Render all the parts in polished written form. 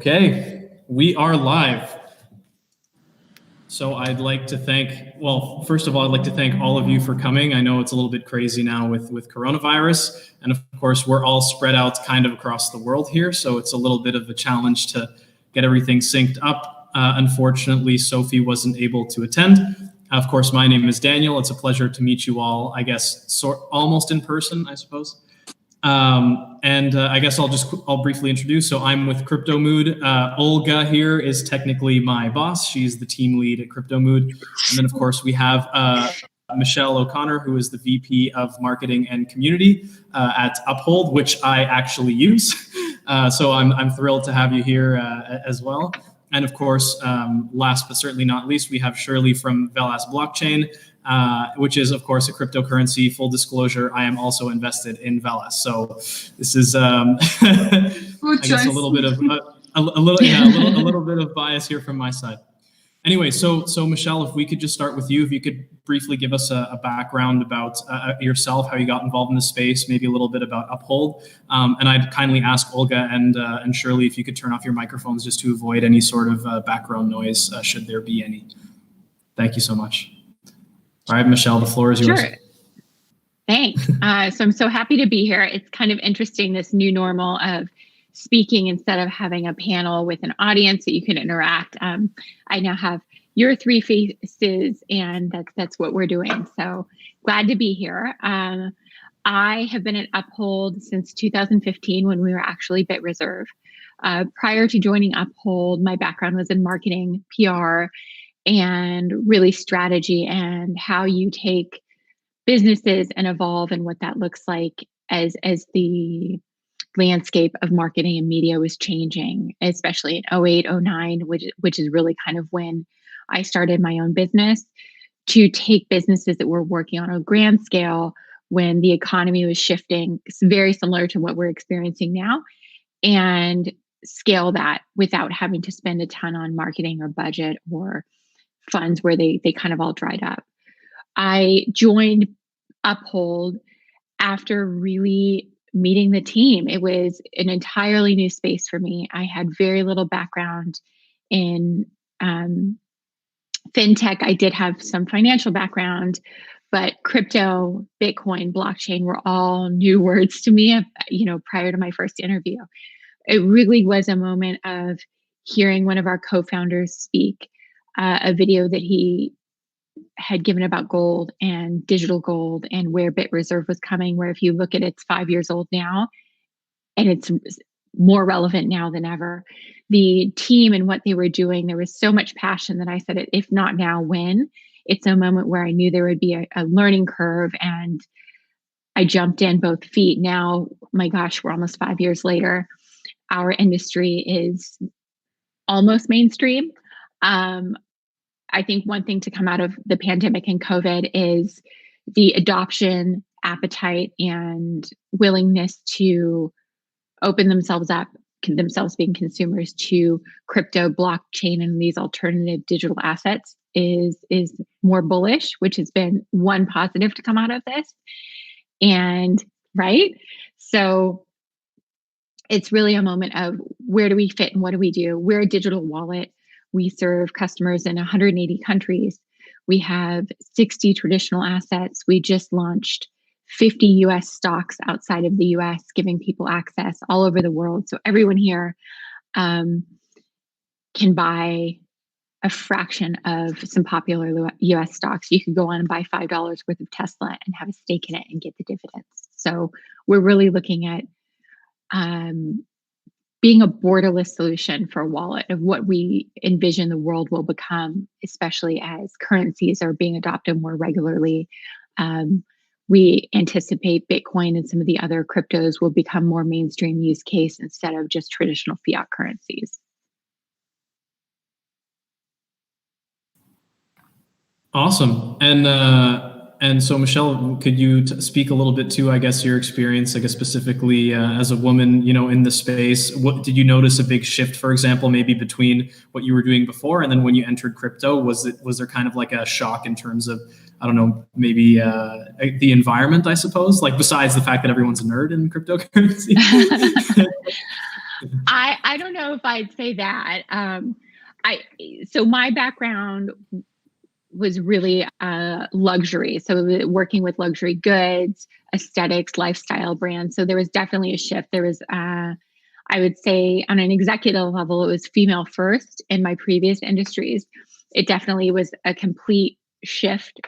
Okay, we are live. So I'd like to thank, well, first of all, I'd like to thank all of you for coming. I know it's a little bit crazy now with coronavirus. And of course, we're all spread out kind of across the world here. So it's a little bit of a challenge to get everything synced up. Unfortunately, Sophie wasn't able to attend. Of course, my name is Daniel. It's a pleasure to meet you all, I guess, almost in person, I suppose. I guess I'll briefly introduce. So I'm with CryptoMood. Olga here is technically my boss. She's the team lead at CryptoMood. And then of course we have Michelle O'Connor, who is the VP of Marketing and Community at Uphold, which I actually use. So I'm thrilled to have you here as well. And of course, last but certainly not least, we have Shirly from Velas blockchain, which is, of course, a cryptocurrency. Full disclosure, I am also invested in Velas. So this is, I guess, a little bit of a little bit of bias here from my side. Anyway, so Michelle, if we could just start with you, if you could briefly give us a background about yourself, how you got involved in the space, maybe a little bit about Uphold, and I'd kindly ask Olga and Shirley if you could turn off your microphones just to avoid any sort of background noise, should there be any. Thank you so much. All right, Michelle, the floor is yours. Sure. Thanks. So I'm so happy to be here. It's kind of interesting, this new normal of speaking instead of having a panel with an audience that you can interact. I now have your three faces, and that's what we're doing. So glad to be here. I have been at Uphold since 2015 when we were actually Bit Reserve. Prior to joining Uphold, my background was in marketing, PR, and really strategy and how you take businesses and evolve and what that looks like as the landscape of marketing and media was changing, especially in 08, 09, which is really kind of when I started my own business, to take businesses that were working on a grand scale when the economy was shifting, very similar to what we're experiencing now, and scale that without having to spend a ton on marketing or budget or funds where they kind of all dried up. I joined Uphold after really meeting the team. It was an entirely new space for me. I had very little background in fintech. I did have some financial background, but crypto, Bitcoin, blockchain were all new words to me, prior to my first interview. It really was a moment of hearing one of our co-founders speak, a video that he had given about gold and digital gold and where Bit Reserve was coming, where if you look at it's 5 years old now and it's more relevant now than ever. The team and what they were doing, there was so much passion that I said, if not now, when? It's a moment where I knew there would be a learning curve, and I jumped in both feet. Now, my gosh, we're almost 5 years later. Our industry is almost mainstream. I think one thing to come out of the pandemic and COVID is the adoption, appetite, and willingness to open themselves up, themselves being consumers, to crypto, blockchain, and these alternative digital assets is more bullish, which has been one positive to come out of this. And right. So it's really a moment of where do we fit and what do we do? We're a digital wallet. We serve customers in 180 countries. We have 60 traditional assets. We just launched 50 US stocks outside of the US, giving people access all over the world. So everyone here can buy a fraction of some popular US stocks. You could go on and buy $5 worth of Tesla and have a stake in it and get the dividends. So we're really looking at being a borderless solution for a wallet of what we envision the world will become, especially as currencies are being adopted more regularly. We anticipate Bitcoin and some of the other cryptos will become more mainstream use case instead of just traditional fiat currencies. Awesome. And so, Michelle, could you speak a little bit to, I guess, your experience, I guess, specifically as a woman, in the space? What did you notice a big shift, for example, maybe between what you were doing before and then when you entered crypto? Was there kind of like a shock in terms of, I don't know, maybe the environment, I suppose, like besides the fact that everyone's a nerd in cryptocurrency? I don't know if I'd say that. So my background was really luxury. So working with luxury goods, aesthetics, lifestyle brands. So there was definitely a shift. There was, I would say, on an executive level, it was female first in my previous industries. It definitely was a complete shift.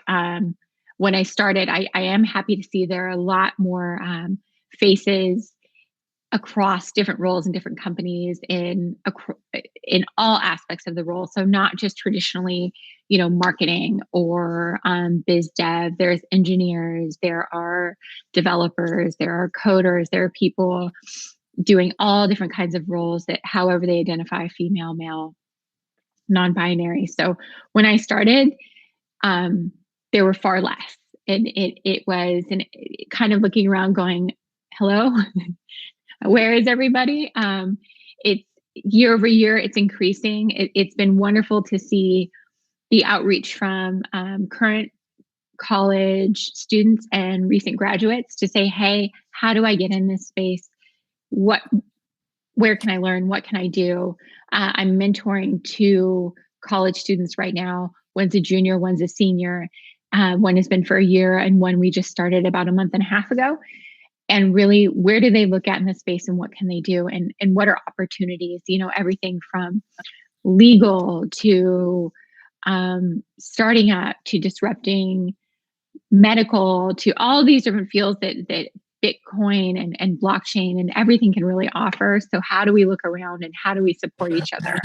When I started, I am happy to see there are a lot more faces across different roles in different companies in all aspects of the role. So not just traditionally, marketing or biz dev. There's engineers, there are developers, there are coders, there are people doing all different kinds of roles that however they identify, female, male, non-binary. So when I started, there were far less. And it was kind of looking around going, hello, where is everybody? It's year over year, it's increasing. It's been wonderful to see the outreach from current college students and recent graduates to say, hey, how do I get in this space? Where can I learn? What can I do? I'm mentoring 2 college students right now. One's a junior, one's a senior. One has been for a year, and one we just started about a month and a half ago. And really, where do they look at in the space, and what can they do? And what are opportunities? Everything from legal to starting up to disrupting medical to all these different fields that Bitcoin and blockchain and everything can really offer. So how do we look around and how do we support each other?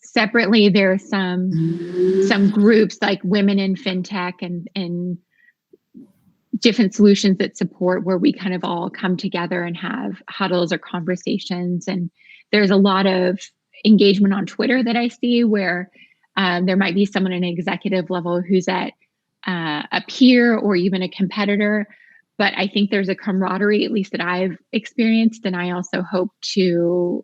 Separately, there are some groups like Women in FinTech and different solutions that support where we kind of all come together and have huddles or conversations. And there's a lot of engagement on Twitter that I see where there might be someone at an executive level who's at a peer or even a competitor. But I think there's a camaraderie, at least that I've experienced, and I also hope to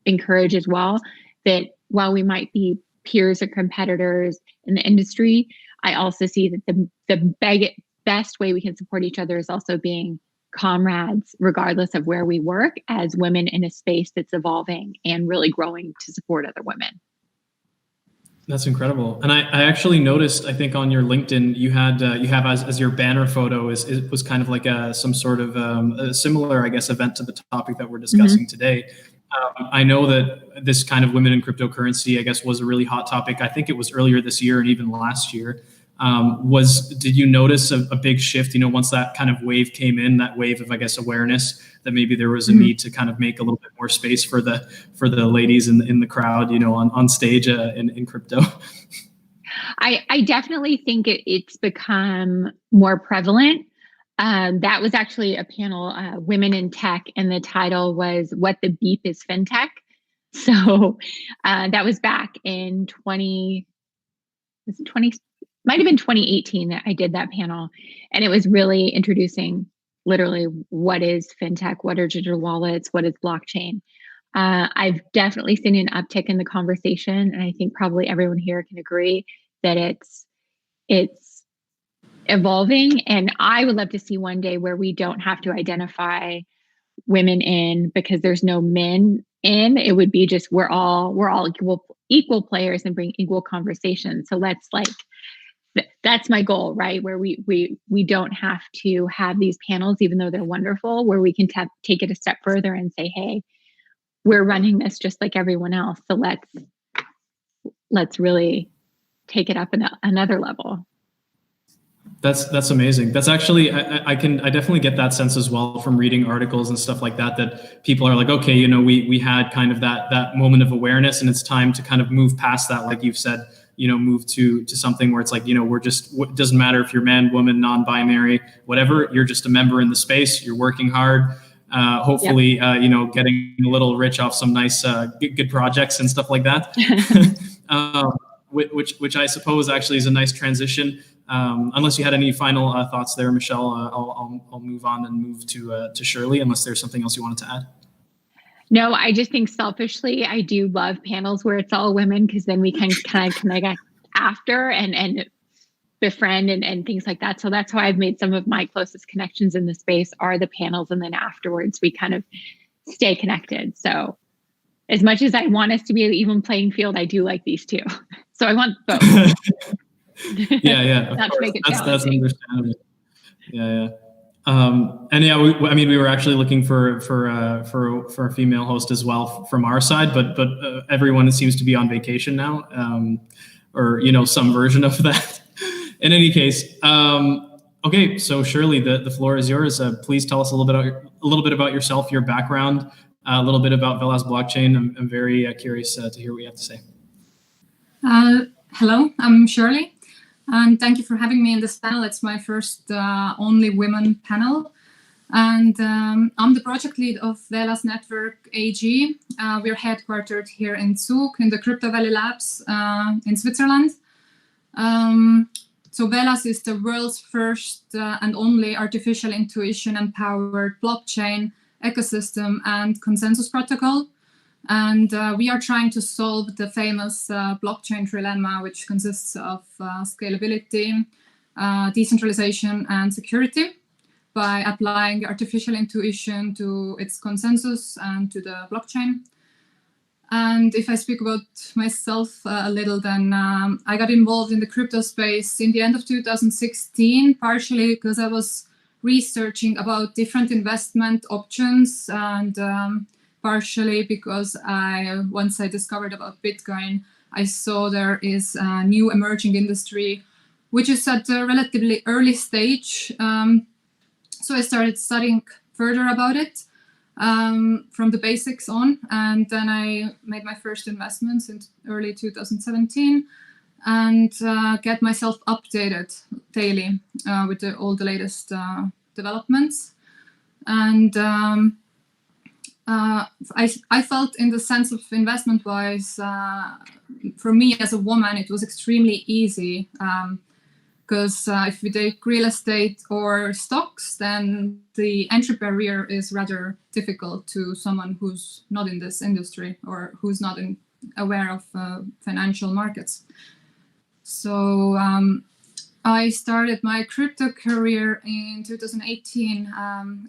encourage as well, that while we might be peers or competitors in the industry, I also see that the best way we can support each other is also being comrades, regardless of where we work, as women in a space that's evolving and really growing to support other women. That's incredible. And I actually noticed, I think on your LinkedIn, you have as your banner photo was kind of like some sort of a similar, I guess, event to the topic that we're discussing today. I know that this kind of women in cryptocurrency, I guess, was a really hot topic. I think it was earlier this year and even last year. Did you notice a big shift, once that kind of wave came in, that wave of, I guess, awareness, that maybe there was a need to kind of make a little bit more space for the ladies in the crowd, on stage in crypto? I definitely think it's become more prevalent. That was actually a panel, Women in Tech, and the title was "What the Beep is FinTech." So that was back in 20 might have been 2018 that I did that panel. And it was really introducing literally what is FinTech, what are digital wallets, what is blockchain. I've definitely seen an uptick in the conversation. And I think probably everyone here can agree that it's evolving. And I would love to see one day where we don't have to identify women in because there's no men in. It would be just we're all equal players and bring equal conversation. So that's my goal, right? Where we don't have to have these panels, even though they're wonderful, where we can take it a step further and say, hey, we're running this just like everyone else. So let's really take it up another level. That's amazing. That's actually, I definitely get that sense as well from reading articles and stuff like that people are like, okay, we had kind of that moment of awareness, and it's time to kind of move past that. Like you've said, move to something where it's like, it doesn't matter if you're man, woman, non-binary, whatever, you're just a member in the space, you're working hard, hopefully, getting a little rich off some nice, good projects and stuff like that. Which I suppose actually is a nice transition. Unless you had any final thoughts there, Michelle, I'll move on and move to Shirly, unless there's something else you wanted to add. No, I just think selfishly, I do love panels where it's all women, because then we can kind of connect after and befriend and things like that. So that's how I've made some of my closest connections in the space are the panels. And then afterwards, we kind of stay connected. So as much as I want us to be an even playing field, I do like these two. So I want both. Yeah. Of Not course. to make it That's challenging. understandable. Yeah. And yeah, we were actually looking for a female host as well from our side, but everyone seems to be on vacation now, or some version of that. In any case, okay. So Shirley, the floor is yours. Please tell us a little bit about yourself, your background, a little bit about Velas blockchain. I'm very curious to hear what you have to say. Hello, I'm Shirly, and thank you for having me in this panel. It's my first only women panel, and I'm the project lead of Velas Network AG. We're headquartered here in Zug in the Crypto Valley Labs in Switzerland. So Velas is the world's first and only artificial intuition empowered blockchain ecosystem and consensus protocol. And we are trying to solve the famous blockchain trilemma, which consists of scalability, decentralization, and security, by applying artificial intuition to its consensus and to the blockchain. And if I speak about myself a little, then I got involved in the crypto space in the end of 2016, partially because I was researching about different investment options, and partially because once I discovered about Bitcoin, I saw there is a new emerging industry, which is at a relatively early stage. So I started studying further about it from the basics on, and then I made my first investments in early 2017 and get myself updated daily with all the latest developments. And I felt, in the sense of investment wise, for me as a woman, it was extremely easy, because if we take real estate or stocks, then the entry barrier is rather difficult to someone who's not in this industry or who's not aware of financial markets. So I started my crypto career in 2018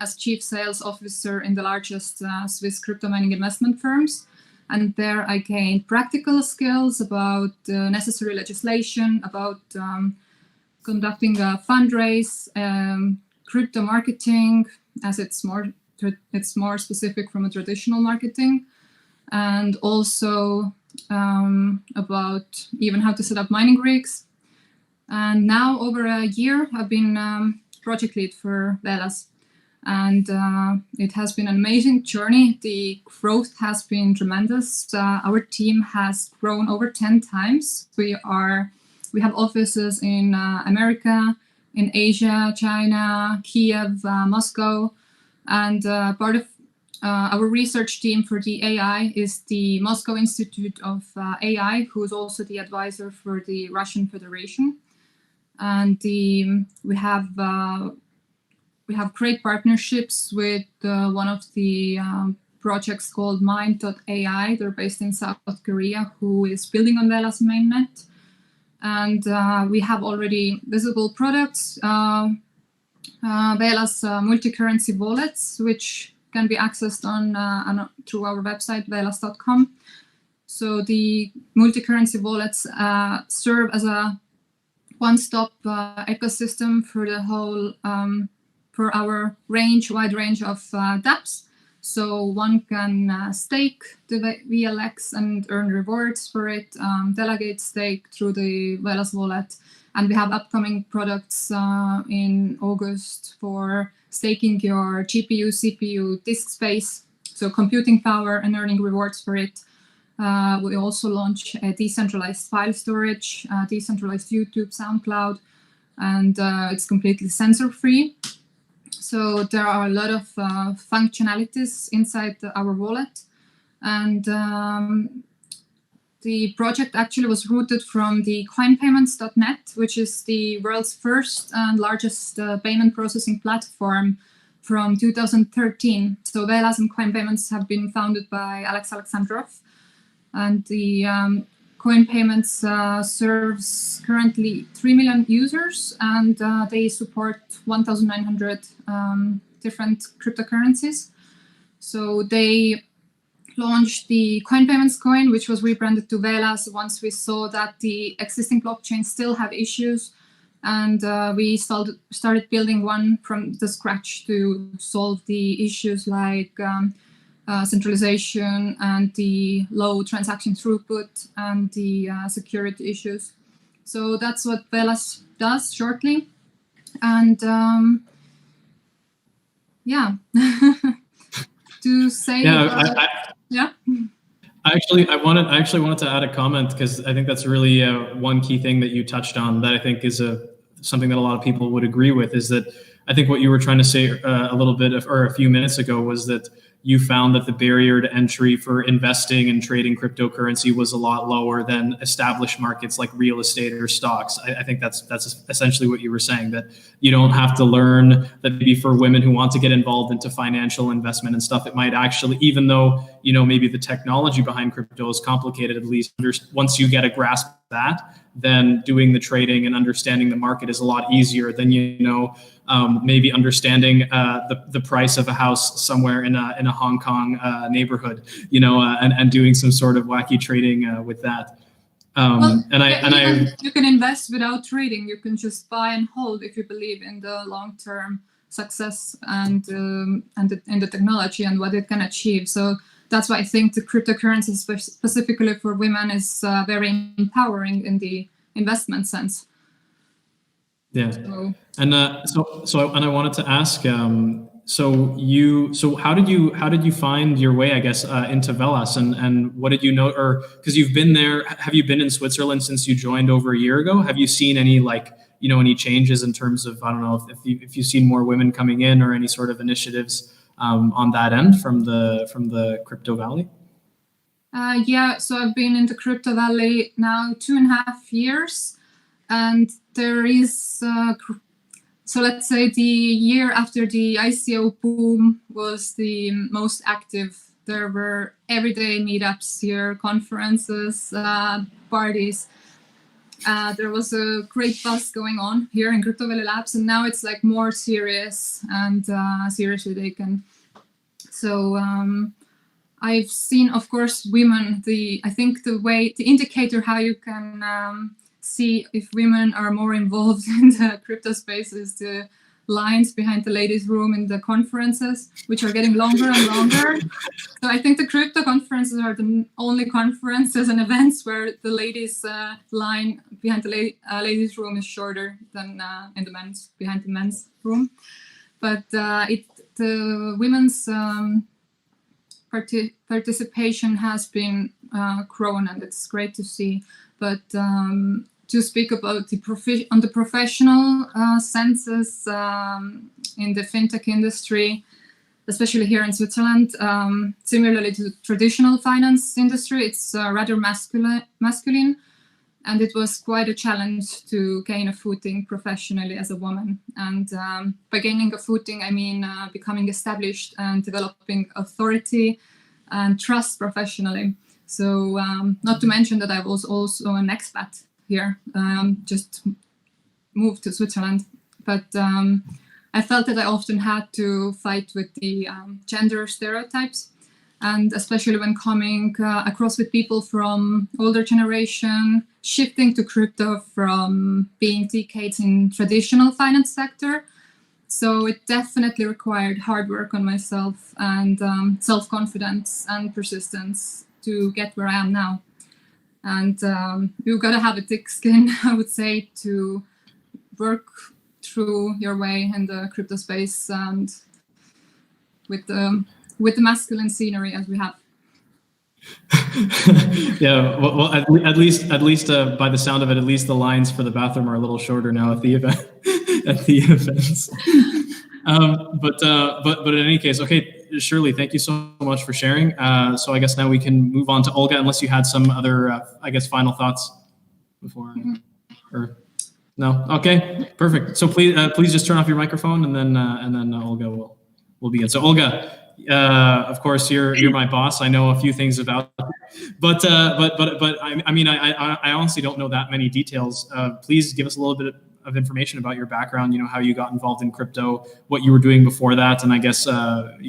as chief sales officer in the largest Swiss crypto mining investment firms. And there I gained practical skills about necessary legislation, about conducting a fundraise, crypto marketing, as it's more specific from a traditional marketing, and also about even how to set up mining rigs. And now, over a year, I've been project lead for Velas, and it has been an amazing journey. The growth has been tremendous. Our team has grown over 10 times. We have offices in America, in Asia, China, Kiev, Moscow, and part of our research team for the AI is the Moscow Institute of AI, who is also the advisor for the Russian Federation. And we have great partnerships with one of the projects called Mind.ai. They're based in South Korea, who is building on Velas mainnet. And we have already visible products, Velas multi-currency wallets, which can be accessed through our website, velas.com. So the multi-currency wallets serve as a one-stop ecosystem for the whole, for our wide range of dApps. So one can stake the VLX and earn rewards for it, delegate stake through the Velas wallet. And we have upcoming products in August for staking your GPU, CPU, disk space, so computing power and earning rewards for it. We also launch a decentralized file storage, decentralized YouTube, SoundCloud, and it's completely censor-free. So there are a lot of functionalities inside our wallet. And the project actually was rooted from the coinpayments.net, which is the world's first and largest payment processing platform from 2013. So Velas and Coin Payments have been founded by Alex Alexandrov. And the Coin Payments serves currently 3 million users, and they support 1,900 different cryptocurrencies. So they launched the coin payments coin, which was rebranded to Velas once we saw that the existing blockchains still have issues. And we started building one from the scratch to solve the issues like centralization and the low transaction throughput and the security issues. So that's what Velas does shortly. And yeah, to say I actually wanted to add a comment, because I think that's really one key thing that you touched on that I think is something that a lot of people would agree with, is that I think what you were trying to say a little bit or a few minutes ago was that you found that the barrier to entry for investing and trading cryptocurrency was a lot lower than established markets like real estate or stocks. I think that's essentially what you were saying, that you don't have to learn that maybe for women who want to get involved into financial investment and stuff, it might actually, even though, maybe the technology behind crypto is complicated, at least once you get a grasp of that, then doing the trading and understanding the market is a lot easier than, maybe understanding the price of a house somewhere in a Hong Kong neighborhood, and doing some sort of wacky trading with that. You can invest without trading. You can just buy and hold if you believe in the long-term success and in the technology and what it can achieve. So that's why I think the cryptocurrency, specifically for women, is very empowering in the investment sense. Yeah. And I wanted to ask, so how did you find your way, I guess, into Velas, and what did you know, or because you've been there, have you been in Switzerland since you joined over a year ago? Have you seen any any changes in terms of, I don't know, if you've seen more women coming in or any sort of initiatives on that end from the Crypto Valley? Yeah, so I've been in the Crypto Valley now 2.5 years, and there is so let's say the year after the ICO boom was the most active. There were everyday meetups here, conferences, parties. There was a great buzz going on here in Crypto Valley Labs, and now it's more serious and seriously taken. So I've seen, of course, women. I think the indicator how you can see if women are more involved in the crypto space is the lines behind the ladies' room in the conferences, which are getting longer and longer. So I think the crypto conferences are the only conferences and events where the ladies' line behind the ladies' room is shorter than behind the men's room. But the women's participation has been grown, and it's great to see. But to speak about on the professional senses in the fintech industry, especially here in Switzerland, similarly to the traditional finance industry, it's rather masculine, and it was quite a challenge to gain a footing professionally as a woman. And by gaining a footing, I mean becoming established and developing authority and trust professionally. So not to mention that I was also an expat here, just moved to Switzerland. But I felt that I often had to fight with the gender stereotypes, and especially when coming across with people from older generation, shifting to crypto from being decades in traditional finance sector. So it definitely required hard work on myself and self-confidence and persistence to get where I am now. And you've got to have a thick skin, I would say, to work through your way in the crypto space and with the masculine scenery as we have. Yeah, well, at least by the sound of it, at least the lines for the bathroom are a little shorter now at the event. At the events. But in any case, okay, Shirley, thank you so much for sharing. So I guess now we can move on to Olga, unless you had some other, final thoughts before, or no? Okay, perfect. So please just turn off your microphone, and then Olga will begin. So Olga, of course, you're my boss. I know a few things about you, but I mean, I honestly don't know that many details. Please give us a little bit of information about your background, how you got involved in crypto, what you were doing before that, and I guess, and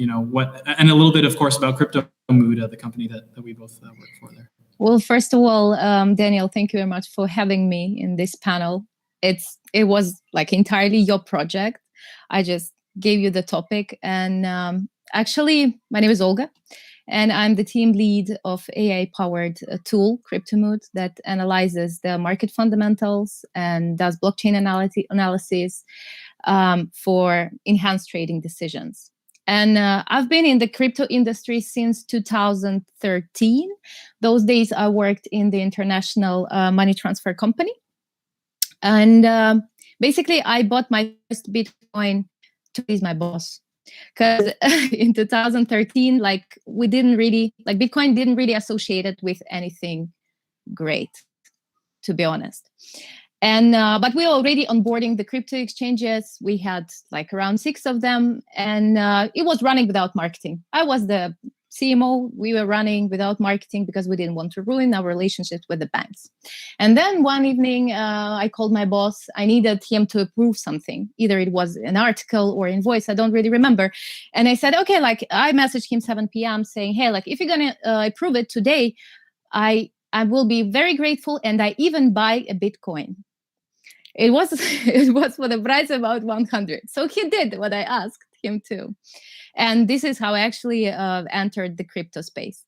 a little bit, of course, about CryptoMood, the company that we both work for there. Well, first of all, Daniel, thank you very much for having me in this panel. It was like entirely your project. I just gave you the topic. And actually, my name is Olga, and I'm the team lead of AI-powered tool, CryptoMood, that analyzes the market fundamentals and does blockchain analysis for enhanced trading decisions. And I've been in the crypto industry since 2013. Those days I worked in the international money transfer company. And basically I bought my first Bitcoin to please my boss. Because in 2013, Bitcoin didn't really associate it with anything great, to be honest. And but we were already onboarding the crypto exchanges. We had like around 6 of them, and it was running without marketing. I was the CMO. We were running without marketing because we didn't want to ruin our relationships with the banks. And then one evening, I called my boss. I needed him to approve something. Either it was an article or invoice. I don't really remember. And I said, okay, I messaged him 7 p.m. saying, hey, if you're going to approve it today, I will be very grateful, and I even buy a Bitcoin. It was for the price of about 100. So he did what I asked him to. And this is how I actually entered the crypto space.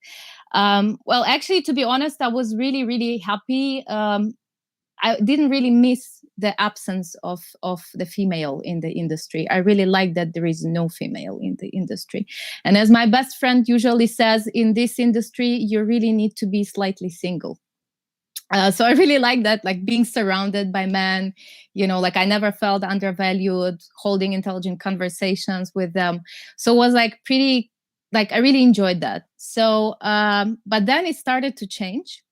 Well, actually, to be honest, I was really, really happy. I didn't really miss the absence of the female in the industry. I really like that there is no female in the industry. And as my best friend usually says, in this industry, you really need to be slightly single. So I really like that, being surrounded by men, I never felt undervalued, holding intelligent conversations with them. So it was pretty, I really enjoyed that. So, but then it started to change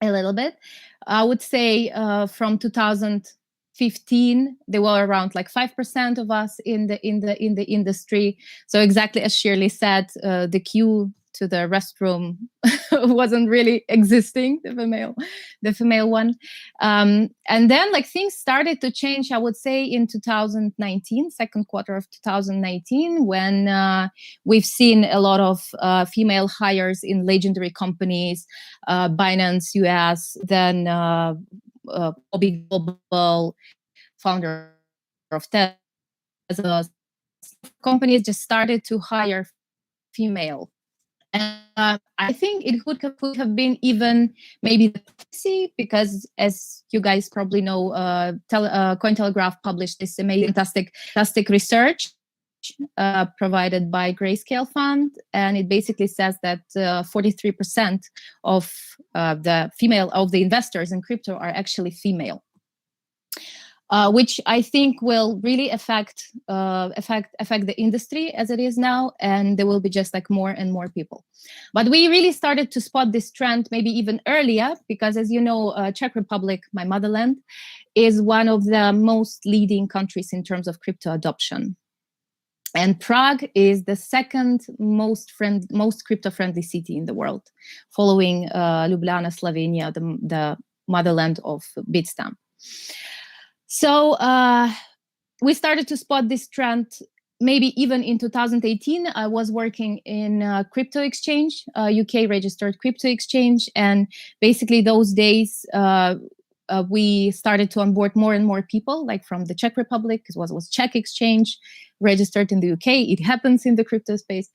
a little bit. I would say from 2015, there were around 5% of us in the industry. So exactly as Shirly said, the queue to the restroom wasn't really existing, the female one. And then things started to change, I would say, in 2019, second quarter of 2019, when we've seen a lot of female hires in legendary companies, Binance US, then Bobby Global, founder of Tesla. Companies just started to hire female. And I think it could have been even maybe the policy, because as you guys probably know, Cointelegraph published this amazing, fantastic research provided by Grayscale Fund, and it basically says that 43% of the investors in crypto are actually female. Which I think will really affect the industry as it is now, and there will be just more and more people. But we really started to spot this trend maybe even earlier, because as you know, Czech Republic, my motherland, is one of the most leading countries in terms of crypto adoption. And Prague is the second most crypto-friendly city in the world, following Ljubljana, Slovenia, the motherland of Bitstamp. So we started to spot this trend maybe even in 2018. I was working in a crypto exchange, UK registered crypto exchange. And basically those days, we started to onboard more and more people, from the Czech Republic, because it was Czech exchange, registered in the UK. It happens in the crypto space.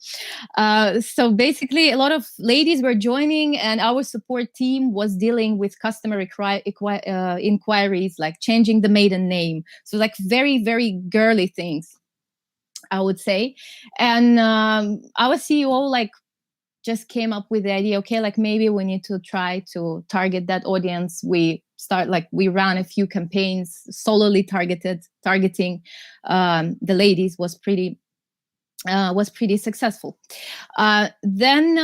So basically, a lot of ladies were joining, and our support team was dealing with customer inquiries, like changing the maiden name. So very, very girly things, I would say. And our CEO just came up with the idea, okay, maybe we need to try to target that audience. We ran a few campaigns solely targeting the ladies, was pretty successful. Then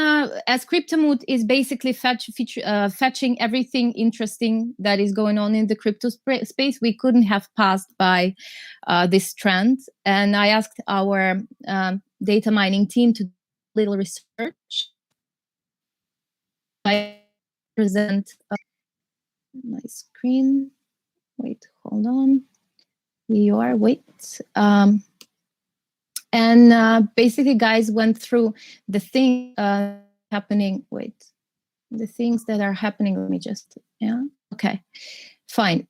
as CryptoMood is basically fetching everything interesting that is going on in the crypto space, we couldn't have passed by this trend. And I asked our data mining team to do a little research. I present my screen Wait, hold on. You are, wait. And basically, guys went through the thing happening. Wait, the things that are happening. Let me just, yeah, okay, fine.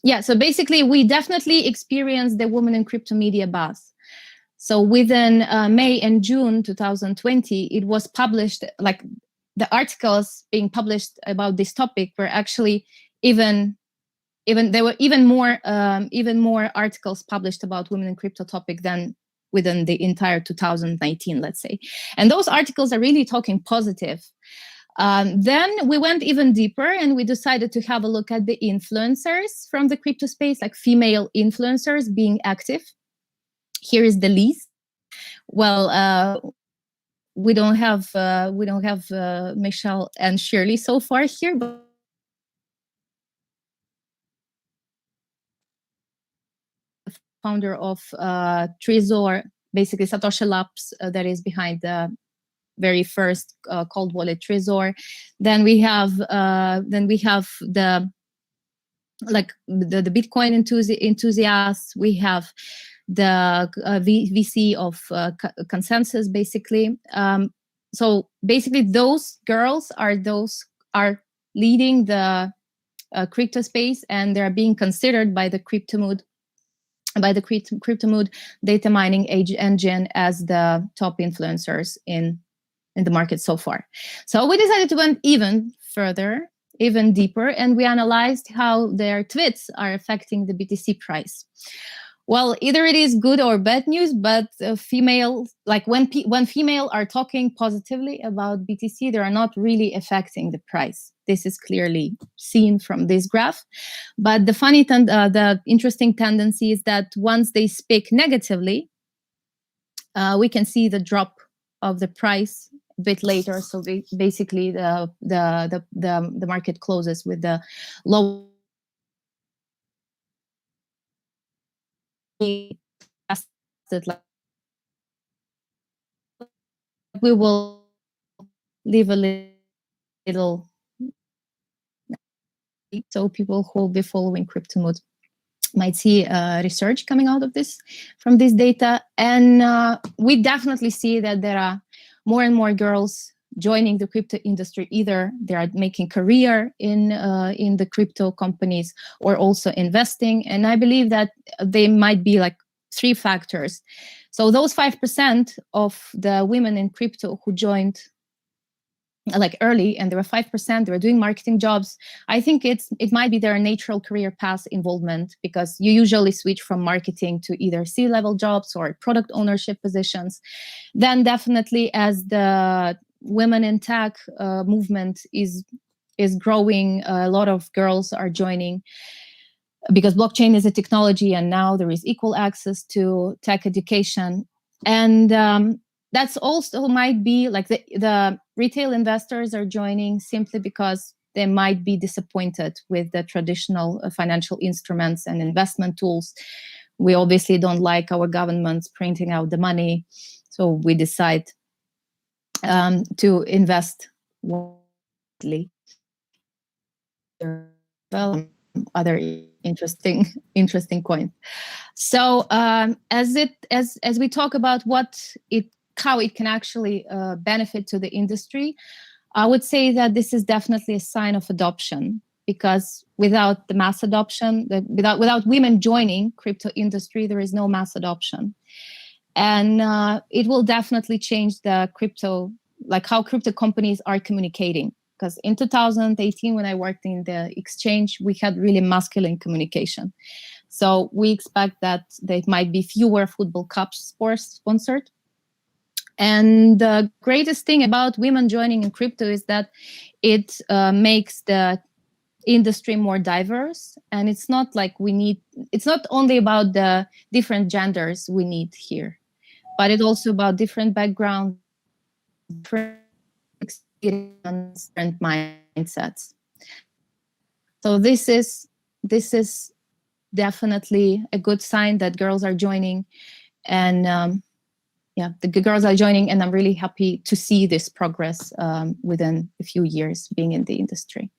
Yeah, so basically, we definitely experienced the women in crypto media buzz. So within May and June 2020, it was published, like the articles being published about this topic were actually even there were even more articles published about women in crypto topic than within the entire 2019, let's say. And those articles are really talking positive. Then we went even deeper and we decided to have a look at the influencers from the crypto space, like female influencers being active. Here is the list. Well, we don't have Michelle and Shirley so far here, but founder of Trezor, basically Satoshi Labs, that is behind the very first cold wallet Trezor. Then we have the Bitcoin enthusiasts. We have the VC of Consensus, basically. So basically, those girls are leading the crypto space, and they're being considered by the CryptoMood data mining engine as the top influencers in the market so far. So we decided to went even further, even deeper, and we analyzed how their tweets are affecting the BTC price. Well, either it is good or bad news, but female, like when female are talking positively about BTC, they are not really affecting the price. This is clearly seen from this graph. But the interesting tendency is that once they speak negatively, we can see the drop of the price a bit later. So basically, the market closes with the low. We will leave a little so people who will be following CryptoMood might see research coming out of this from this data. And we definitely see that there are more and more girls joining the crypto industry. Either they are making career in the crypto companies or also investing. And I believe that they might be like 3 factors. So those 5% of the women in crypto who joined like early, and there were 5%, they were doing marketing jobs. I think it might be their natural career path involvement, because you usually switch from marketing to either C-level jobs or product ownership positions. Then definitely, as the women in tech movement is growing, a lot of girls are joining, because blockchain is a technology, and now there is equal access to tech education. And that's also might be like the retail investors are joining simply because they might be disappointed with the traditional financial instruments and investment tools. We obviously don't like our governments printing out the money, so we decide to invest widely. Well, other interesting point. So as we talk about how it can actually benefit to the industry, I would say that this is definitely a sign of adoption, because without the mass adoption, without women joining crypto industry, there is no mass adoption. And it will definitely change the crypto, like how crypto companies are communicating. Because in 2018, when I worked in the exchange, we had really masculine communication. So we expect that there might be fewer football cups sponsored. And the greatest thing about women joining in crypto is that it makes the industry more diverse. And it's not like it's not only about the different genders we need here, but it's also about different backgrounds, different experience, different mindsets. So this is definitely a good sign that girls are joining. And yeah, the girls are joining, and I'm really happy to see this progress within a few years being in the industry.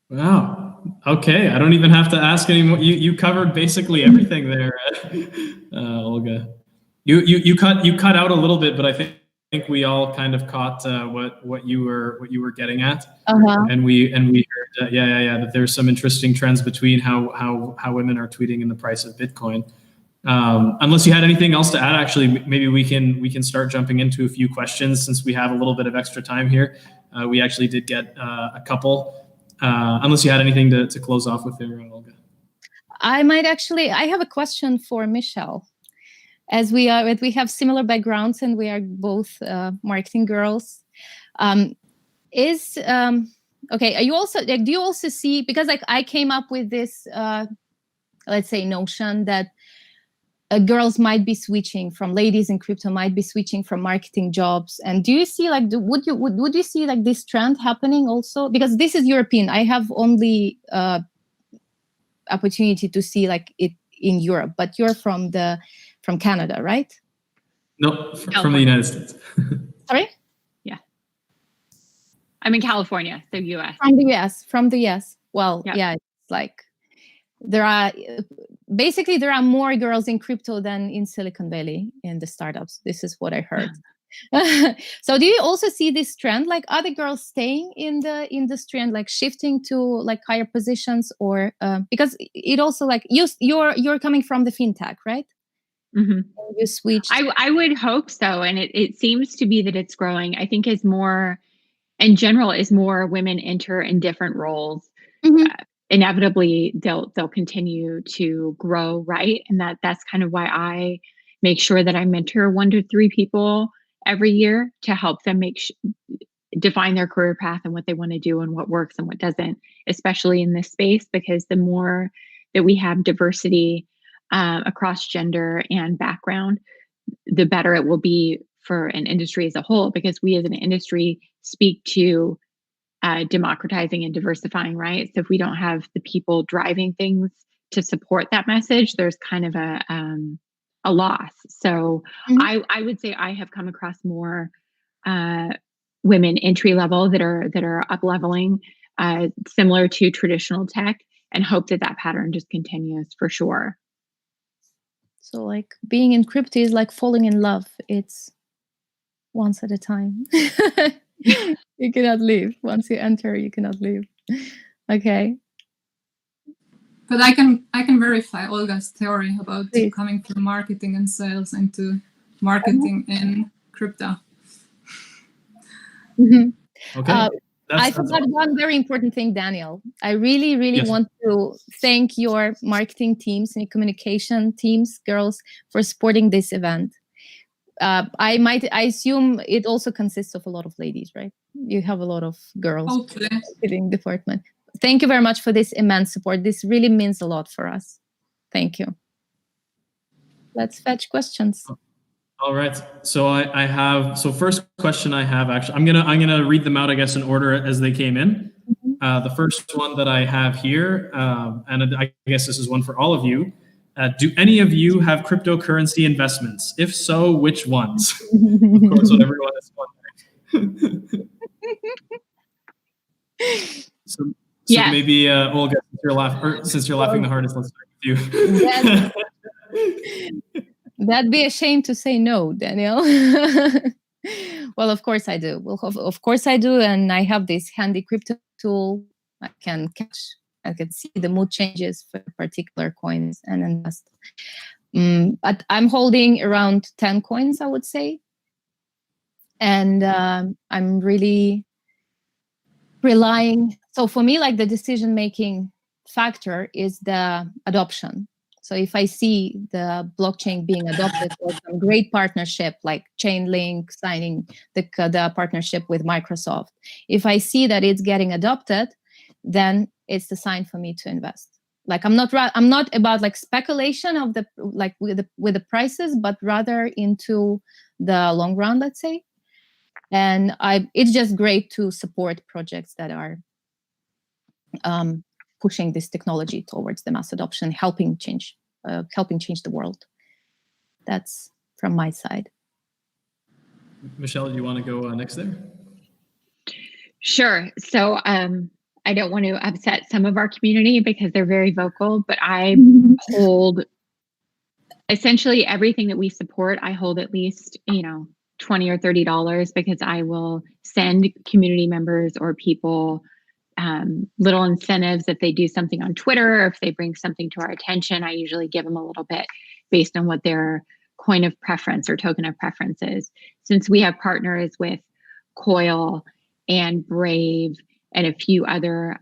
Wow. Okay. I don't even have to ask anymore. You covered basically everything there, Olga. You cut out a little bit, but I think we all kind of caught what you were getting at. And we heard that there's some interesting trends between how women are tweeting in the price of Bitcoin. Unless you had anything else to add, actually, maybe we can start jumping into a few questions since we have a little bit of extra time here. We actually did get a couple. Unless you had anything to close off with there, Olga. I have a question for Michelle. As we have similar backgrounds and we are both marketing girls. Are you also do you also see, because I came up with this let's say notion that girls might be switching from, ladies in crypto might be switching from marketing jobs, and do you see would you see this trend happening also? Because this is European, I have only opportunity to see it in Europe, but you're from Canada, right? No, from the United States. Sorry? Yeah. I'm in California, the US. From the US. Well, yeah, it's there are more girls in crypto than in Silicon Valley in the startups. This is what I heard. So do you also see this trend, other girls staying in the industry and shifting to higher positions, or because it also you're coming from the fintech, right? Mm-hmm. You switched. I would hope so, and it seems to be that it's growing. I think as more women enter in different roles, inevitably they'll continue to grow, right? And that's kind of why I make sure that I mentor 1 to 3 people every year to help them define their career path and what they want to do and what works and what doesn't, especially in this space, because the more that we have diversity across gender and background, the better it will be for an industry as a whole, because we as an industry speak to democratizing and diversifying, right? So if we don't have the people driving things to support that message, there's kind of a loss. So I would say I have come across more women entry level that are up leveling, similar to traditional tech, and hope that pattern just continues for sure. So being in crypto is like falling in love. It's once at a time. You cannot leave. Once you enter, you cannot leave. Okay. But I can verify Olga's theory about coming from marketing and sales into marketing in crypto. Okay. I forgot one very important thing, Daniel. I really, really want to thank your marketing teams and communication teams, girls, for supporting this event. I assume it also consists of a lot of ladies, right? You have a lot of girls in the department. Thank you very much for this immense support. This really means a lot for us. Thank you. Let's fetch questions. All right. So I have, first question I have, actually, I'm gonna read them out, I guess, in order as they came in. The first one that I have here, and I guess this is one for all of you. Do any of you have cryptocurrency investments? If so, which ones? Of course, what everyone is wondering. So maybe Olga, since you're laughing the hardest, let's start with you. That'd be a shame to say no, Daniel. Well, of course I do. Well, of course I do, and I have this handy crypto tool. I can see the mood changes for particular coins and invest. But I'm holding around 10 coins, I would say. And I'm really relying. So for me, the decision-making factor is the adoption. So if I see the blockchain being adopted or some great partnership like Chainlink signing the partnership with Microsoft, if I see that it's getting adopted, then it's the sign for me to invest. I'm not about speculation of the with the prices, but rather into the long run, let's say. And it's just great to support projects that are pushing this technology towards the mass adoption, helping change the world. That's from my side. Michelle, do you want to go next there? Sure. So I don't want to upset some of our community because they're very vocal, but I hold essentially everything that we support. I hold at least, $20 or $30 because I will send community members or people little incentives if they do something on Twitter, or if they bring something to our attention. I usually give them a little bit based on what their coin of preference or token of preference is. Since we have partners with Coil and Brave and a few other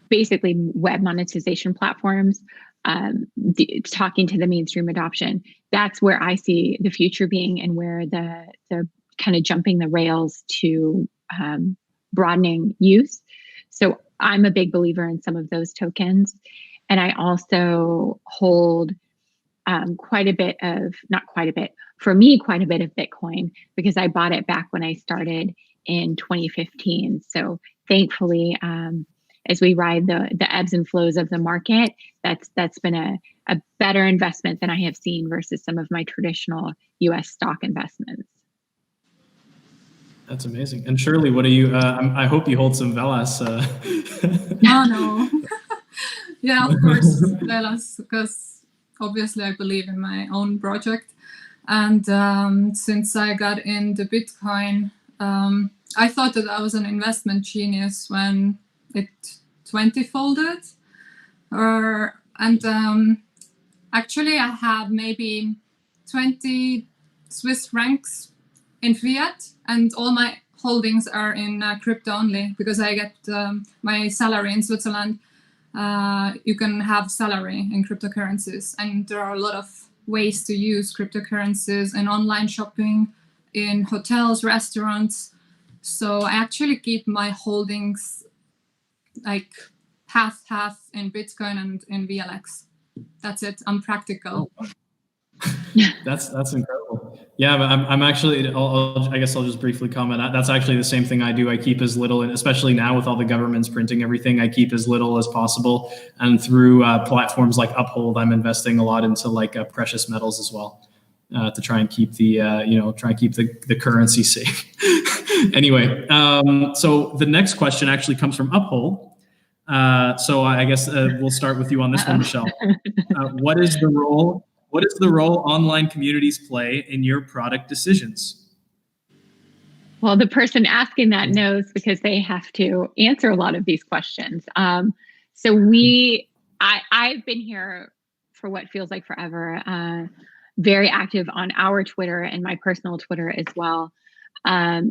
basically web monetization platforms, talking to the mainstream adoption, that's where I see the future being, and where the kind of jumping the rails to broadening use. So I'm a big believer in some of those tokens. And I also hold quite a bit of Bitcoin, because I bought it back when I started in 2015. So thankfully, as we ride the ebbs and flows of the market, that's been a better investment than I have seen versus some of my traditional US stock investments. That's amazing. And Shirley, what do you, I hope you hold some Velas. No. Yeah, of course, Velas, because obviously I believe in my own project. And since I got into Bitcoin, I thought that I was an investment genius when it 20-folded. Actually, I have maybe 20 Swiss francs in fiat, and all my holdings are in crypto only, because I get my salary in Switzerland. You can have salary in cryptocurrencies, and there are a lot of ways to use cryptocurrencies in online shopping, in hotels, restaurants. So I actually keep my holdings like half in Bitcoin and in VLX. That's it. I'm practical. That's incredible. Yeah, but I'm actually, I guess I'll just briefly comment. That's actually the same thing I do. I keep as little, and especially now with all the governments printing everything, I keep as little as possible. And through platforms like Uphold, I'm investing a lot into like precious metals as well, to try and keep the the currency safe. Anyway, so the next question actually comes from Uphold. So I guess we'll start with you on this one, Michelle. What is the role online communities play in your product decisions? Well, the person asking that knows, because they have to answer a lot of these questions. So I've been here for what feels like forever, very active on our Twitter and my personal Twitter as well.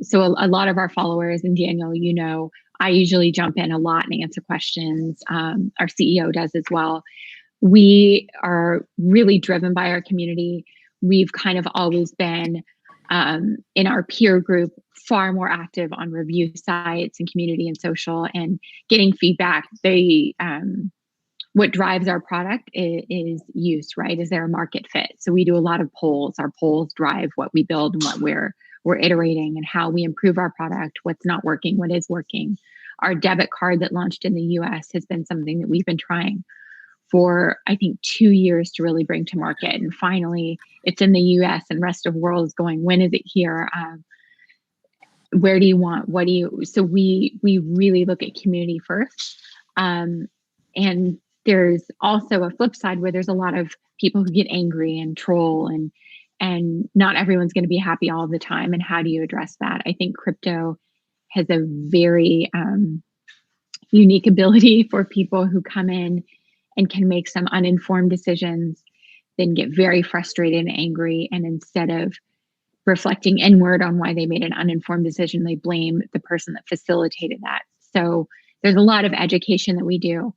So a lot of our followers, and Daniel, I usually jump in a lot and answer questions. Our CEO does as well. We are really driven by our community. We've kind of always been, in our peer group, far more active on review sites and community and social and getting feedback. What drives our product is use, right? Is there a market fit? So we do a lot of polls. Our polls drive what we build and what we're iterating, and how we improve our product, what's not working, what is working. Our debit card that launched in the US has been something that we've been trying for, I think, 2 years to really bring to market. And finally, it's in the US, and rest of the world is going, when is it here? Where do you want? What do you? So we really look at community first. And there's also a flip side where there's a lot of people who get angry and troll, and not everyone's going to be happy all the time. And how do you address that? I think crypto has a very unique ability for people who come in and can make some uninformed decisions, then get very frustrated and angry. And instead of reflecting inward on why they made an uninformed decision, they blame the person that facilitated that. So there's a lot of education that we do,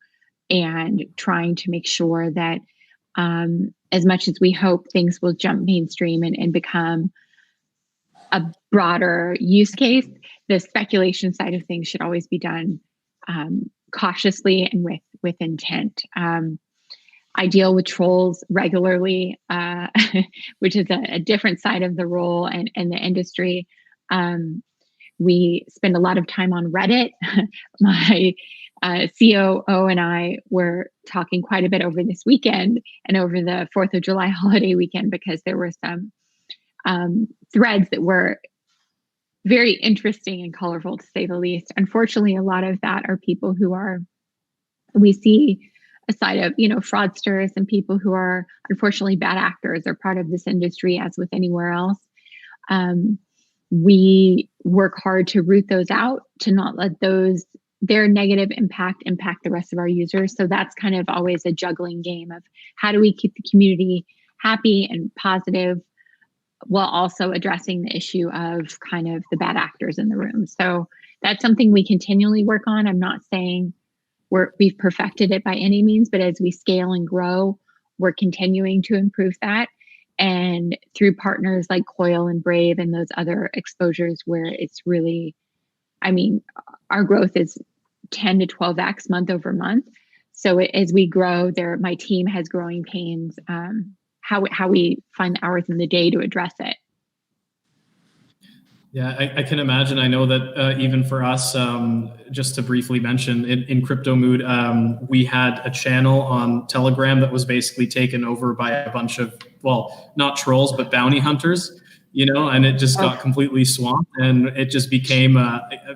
and trying to make sure that as much as we hope things will jump mainstream and become a broader use case, the speculation side of things should always be done cautiously and with intent. I deal with trolls regularly, which is a different side of the role and the industry. We spend a lot of time on Reddit. My COO and I were talking quite a bit over this weekend and over the 4th of July holiday weekend, because there were some threads that were very interesting and colorful, to say the least. Unfortunately, a lot of that are people who we see a side of, fraudsters and people who are unfortunately bad actors are part of this industry, as with anywhere else. We work hard to root those out, to not let their negative impact the rest of our users. So that's kind of always a juggling game of how do we keep the community happy and positive while also addressing the issue of kind of the bad actors in the room. So that's something we continually work on. I'm not saying we've perfected it by any means, but as we scale and grow, we're continuing to improve that. And through partners like Coil and Brave and those other exposures where it's really, our growth is 10 to 12x month over month. So as we grow my team has growing pains, how we find hours in the day to address it. Yeah, I can imagine. I know that even for us, just to briefly mention, in CryptoMood, we had a channel on Telegram that was basically taken over by a bunch of, well, not trolls, but bounty hunters, and it just got completely swamped, and it just became,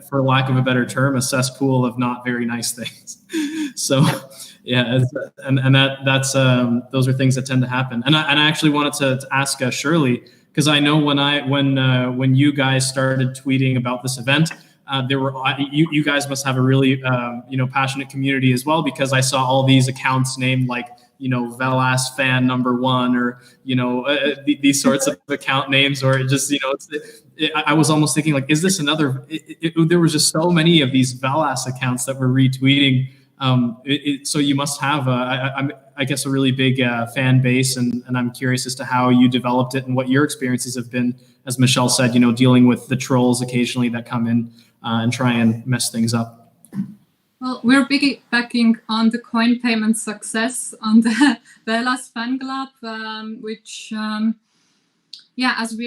for lack of a better term, a cesspool of not very nice things. So, yeah, and that's those are things that tend to happen. And I actually wanted to ask Shirly, because I know when you guys started tweeting about this event, you guys must have a really passionate community as well, because I saw all these accounts named like Velas fan #1 or these sorts of account names, or it just I was almost thinking like, is this another? There was just so many of these Velas accounts that were retweeting. So you must have, I guess, a really big fan base, and I'm curious as to how you developed it and what your experiences have been, as Michelle said, dealing with the trolls occasionally that come in and try and mess things up. Well, we're piggybacking on the coin payment success on the Velas fan club, which, as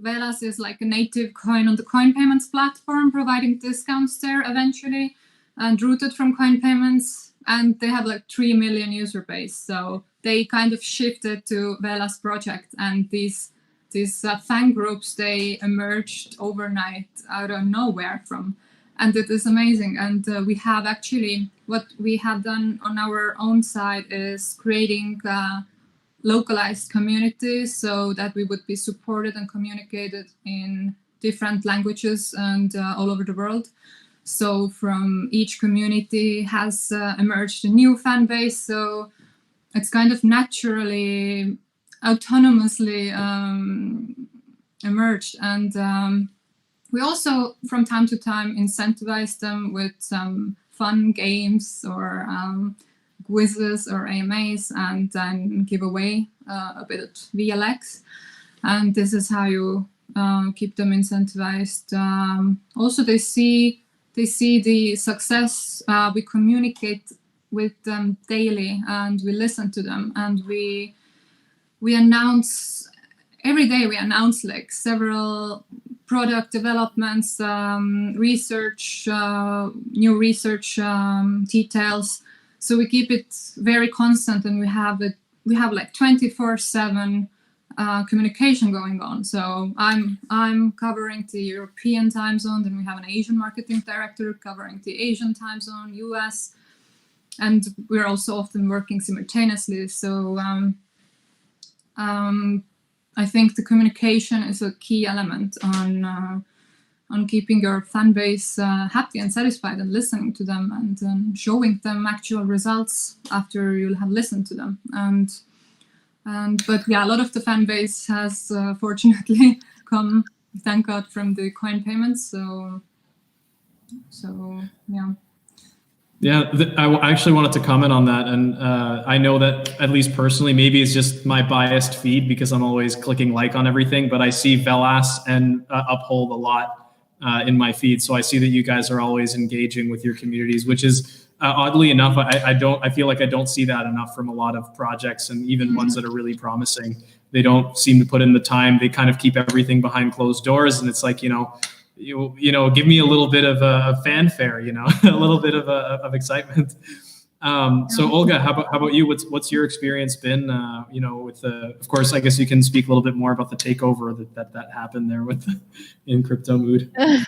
Velas is like a native coin on the coin payments platform, providing discounts there eventually, and rooted from coin payments, and they have like 3 million user base. So they kind of shifted to Velas project, and these fan groups, they emerged overnight out of nowhere and it is amazing. And we have actually, what we have done on our own side is creating localized communities so that we would be supported and communicated in different languages and all over the world. So from each community has emerged a new fan base. So it's kind of naturally, autonomously emerged. And we also, from time to time, incentivize them with some fun games or quizzes or AMAs, and then give away a bit of VLX. And this is how you keep them incentivized. Also, they see the success. We communicate with them daily, and we listen to them, and we announce every day. We announce like several product developments, research, new research details. So we keep it very constant, and we have like 24/7 communication going on. So I'm covering the European time zone, then we have an Asian marketing director covering the Asian time zone, US, and we're also often working simultaneously. So I think the communication is a key element on keeping your fan base happy and satisfied, and listening to them, and showing them actual results after you'll have listened to them. But yeah, a lot of the fan base has fortunately come, thank God, from the coin payments. So yeah. Yeah, I actually wanted to comment on that, and I know that, at least personally, maybe it's just my biased feed because I'm always clicking like on everything, but I see Velas and Uphold a lot in my feed. So I see that you guys are always engaging with your communities, which is oddly enough, I feel like I don't see that enough from a lot of projects, and even ones that are really promising. They don't seem to put in the time. They kind of keep everything behind closed doors, and it's like, give me a little bit of a fanfare, a little bit of excitement. So Olga, how about you? What's your experience been? With of course, I guess you can speak a little bit more about the takeover that happened there in CryptoMood.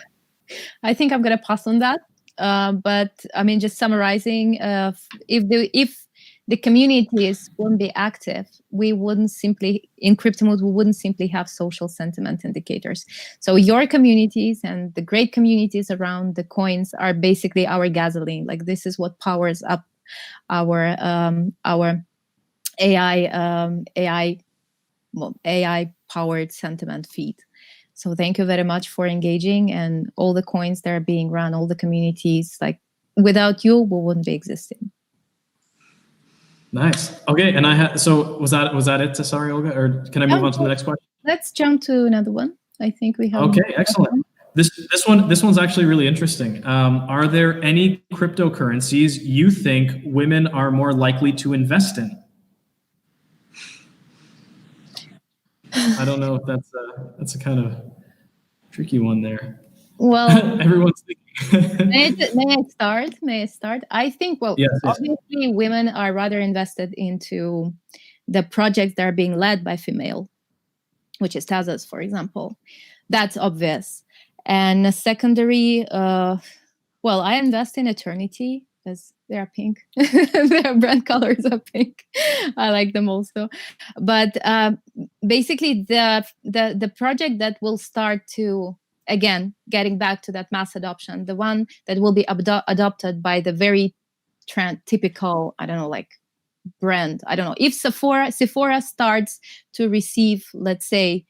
I think I'm gonna pass on that. But I mean, just summarizing, if the communities wouldn't be active, we wouldn't simply have social sentiment indicators. So your communities and the great communities around the coins are basically our gasoline. Like, this is what powers up our AI powered sentiment feed. So thank you very much for engaging, and all the coins that are being run, all the communities. Like, without you, we wouldn't be existing. Nice. Okay, and so was that it? Sorry, Olga, or can I move on to the next question? Let's jump to another one. I think we have. Okay, excellent. This one's actually really interesting. Are there any cryptocurrencies you think women are more likely to invest in? I don't know if that's a kind of tricky one there. Well, everyone's thinking. May I start? I think, yes. Obviously women are rather invested into the projects that are being led by female, which is Tezos, for example. That's obvious. And a secondary, I invest in Eternity because they are pink. Their brand colors are pink. I like them also. But basically the project that will start to, again, getting back to that mass adoption, the one that will be adopted by the very typical, I don't know, like brand. I don't know. If Sephora starts to receive, let's say,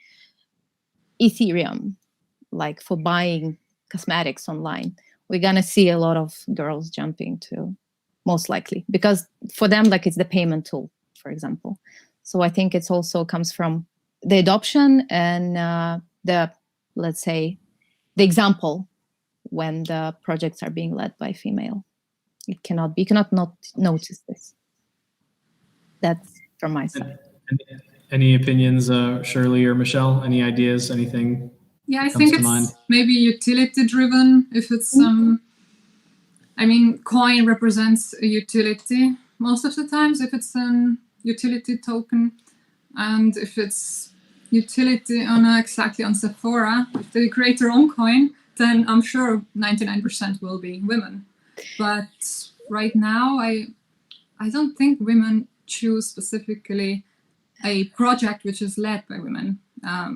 Ethereum, like for buying cosmetics online, we're going to see a lot of girls jumping to, most likely, because for them, like, it's the payment tool, for example. So I think it's also comes from the adoption and let's say, the example when the projects are being led by female. You cannot not notice this. That's from my side. Any opinions, Shirley or Michelle? Any ideas? Anything? Yeah, I think it's maybe utility driven. If it's coin represents a utility most of the times if it's an utility token, and if it's utility exactly on Sephora, if they create their own coin, then I'm sure 99% will be women. But right now, I don't think women choose specifically a project which is led by women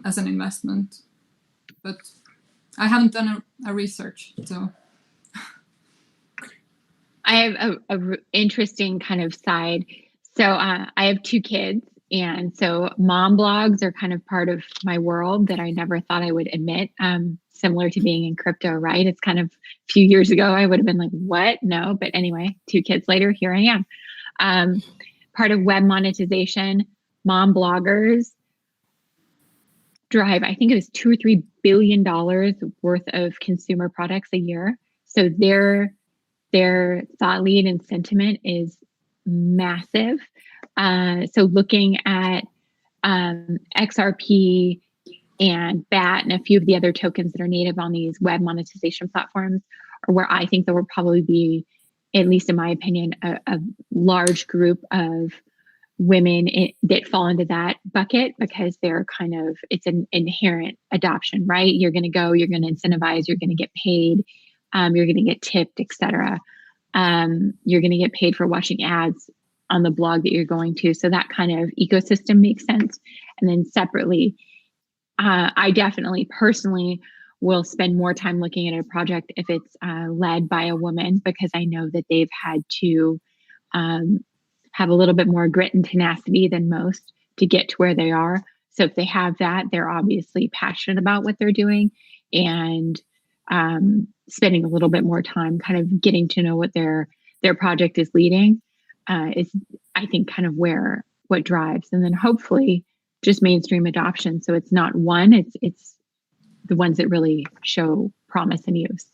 as an investment. But I haven't done a research, so. I have a interesting kind of side. So I have 2 kids, and so mom blogs are kind of part of my world that I never thought I would admit. Similar to being in crypto, right? It's kind of a few years ago, I would have been like, what? No, but anyway, 2 kids later, here I am. Part of web monetization, mom bloggers drive, I think it was $2 or $3 billion worth of consumer products a year. So their thought lead and sentiment is massive. So looking at XRP and BAT and a few of the other tokens that are native on these web monetization platforms are where I think there will probably be, at least in my opinion, a large group of women that fall into that bucket, because they're it's an inherent adoption, right? You're going to go, you're going to incentivize, you're going to get paid, you're going to get tipped, etc. You're going to get paid for watching ads on the blog that you're going to. So that kind of ecosystem makes sense. And then separately, I definitely personally will spend more time looking at a project if it's led by a woman, because I know that they've had to have a little bit more grit and tenacity than most to get to where they are. So if they have that, they're obviously passionate about what they're doing, and spending a little bit more time kind of getting to know what their project is leading is, I think, kind of what drives. And then hopefully just mainstream adoption. So it's not one, it's the ones that really show promise and use.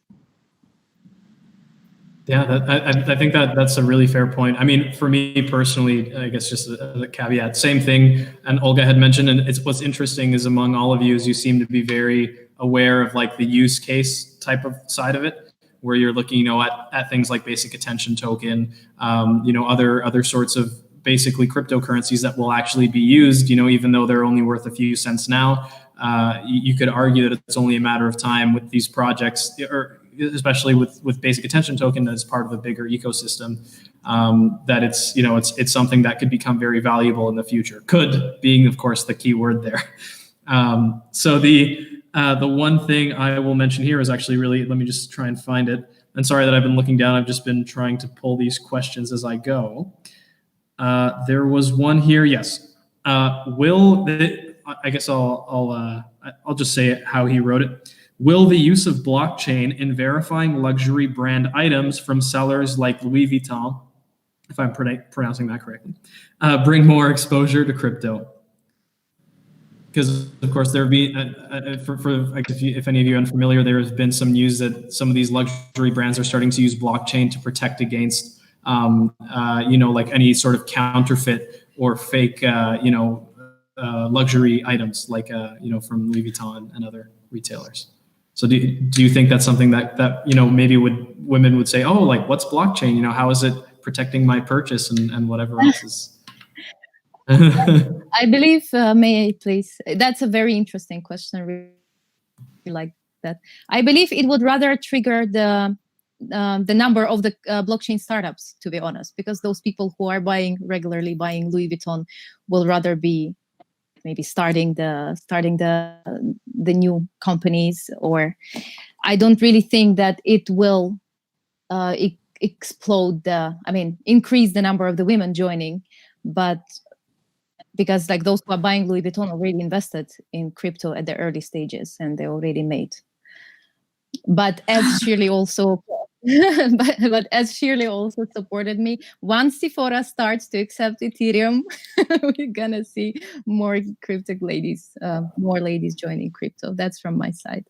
Yeah, I think that's a really fair point. I mean, for me personally, I guess just a caveat, same thing. And Olga had mentioned, and what's interesting is among all of you is you seem to be very aware of like the use case type of side of it, where you're looking, at things like basic attention token, other sorts of basically cryptocurrencies that will actually be used, even though they're only worth a few cents now. You could argue that it's only a matter of time with these projects, or especially with basic attention token as part of a bigger ecosystem, that it's something that could become very valuable in the future. Could being, of course, the key word there. So the one thing I will mention here is actually really, let me just try and find it. And sorry that I've been looking down. I've just been trying to pull these questions as I go. There was one here. Yes. I guess I'll just say it how he wrote it. Will the use of blockchain in verifying luxury brand items from sellers like Louis Vuitton, if I'm pronouncing that correctly, bring more exposure to crypto? Because of course there have been, if any of you are unfamiliar, there has been some news that some of these luxury brands are starting to use blockchain to protect against, like any sort of counterfeit or fake, luxury items, like from Louis Vuitton and other retailers. So do you think that's something that maybe women would say, oh, like what's blockchain? How is it protecting my purchase and whatever else is? I believe, may I please? That's a very interesting question. Really like that. I believe it would rather trigger the number of the blockchain startups, to be honest, because those people who are regularly buying Louis Vuitton will rather be maybe starting the new companies. Or I don't really think that it will explode increase the number of the women joining, but because like those who are buying Louis Vuitton already invested in crypto at the early stages and they already made. But as Shirley also but as Shirley also supported me, once Sephora starts to accept Ethereum, we're gonna see more crypto ladies, more ladies joining crypto. That's from my side.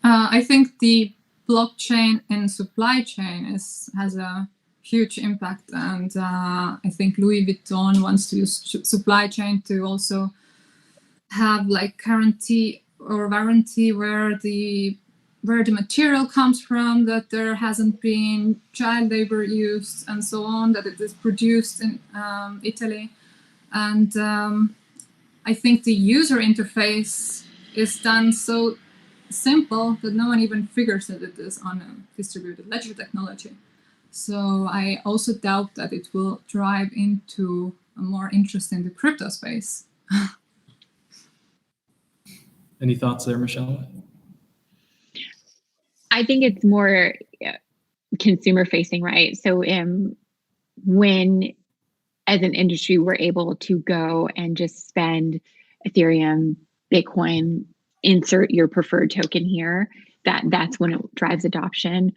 I think the blockchain and supply chain has a huge impact, and I think Louis Vuitton wants to use supply chain to also have like guarantee or warranty where the material comes from, that there hasn't been child labor used and so on, that it is produced in Italy. And I think the user interface is done so simple that no one even figures that it is on a distributed ledger technology. So I also doubt that it will drive into a more interest in the crypto space. Any thoughts there, Michelle? I think it's more consumer facing, right? So when as an industry, we're able to go and just spend Ethereum, Bitcoin, insert your preferred token here, that's when it drives adoption.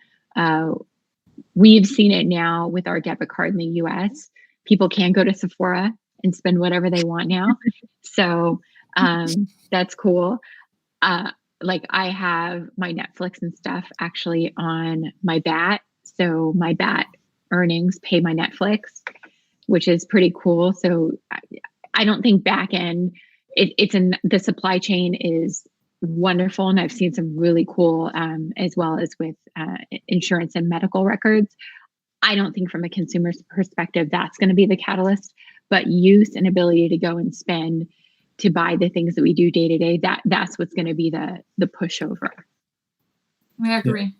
We've seen it now with our debit card in the US. People can go to Sephora and spend whatever they want now. So that's cool. Like I have my Netflix and stuff actually on my BAT. So my BAT earnings pay my Netflix, which is pretty cool. So I don't think back end, the supply chain is wonderful. And I've seen some really cool, as well as with insurance and medical records. I don't think from a consumer's perspective, that's going to be the catalyst, but use and ability to go and spend to buy the things that we do day to day, that's what's going to be the pushover. I agree.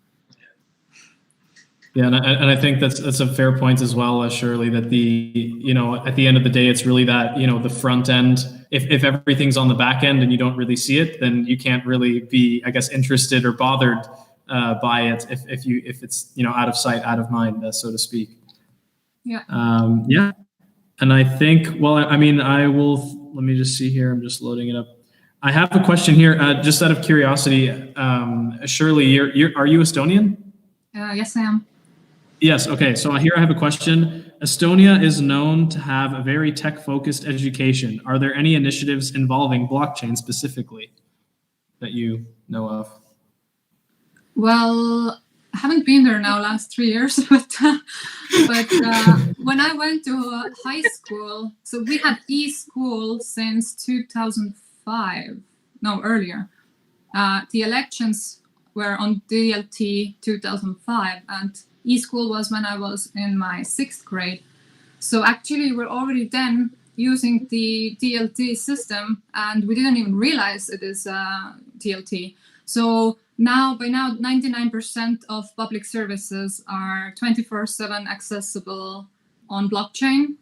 Yeah, and I think that's a fair point as well, Shirley, that at the end of the day, it's really that, the front end, if everything's on the back end and you don't really see it, then you can't really be, I guess, interested or bothered by it if it's, out of sight, out of mind, so to speak. Yeah. Yeah. And I think, I will, let me just see here. I'm just loading it up. I have a question here, just out of curiosity. Shirley, are you Estonian? Yes, I am. Yes. Okay. So here I have a question. Estonia is known to have a very tech-focused education. Are there any initiatives involving blockchain specifically that you know of? Well, I haven't been there now last 3 years, but when I went to high school, so we had e-school since 2005, no, earlier. The elections were on DLT 2005, and eSchool was when I was in my 6th grade. So actually, we're already then using the DLT system, and we didn't even realize it is DLT. So by now, 99% of public services are 24/7 accessible on blockchain.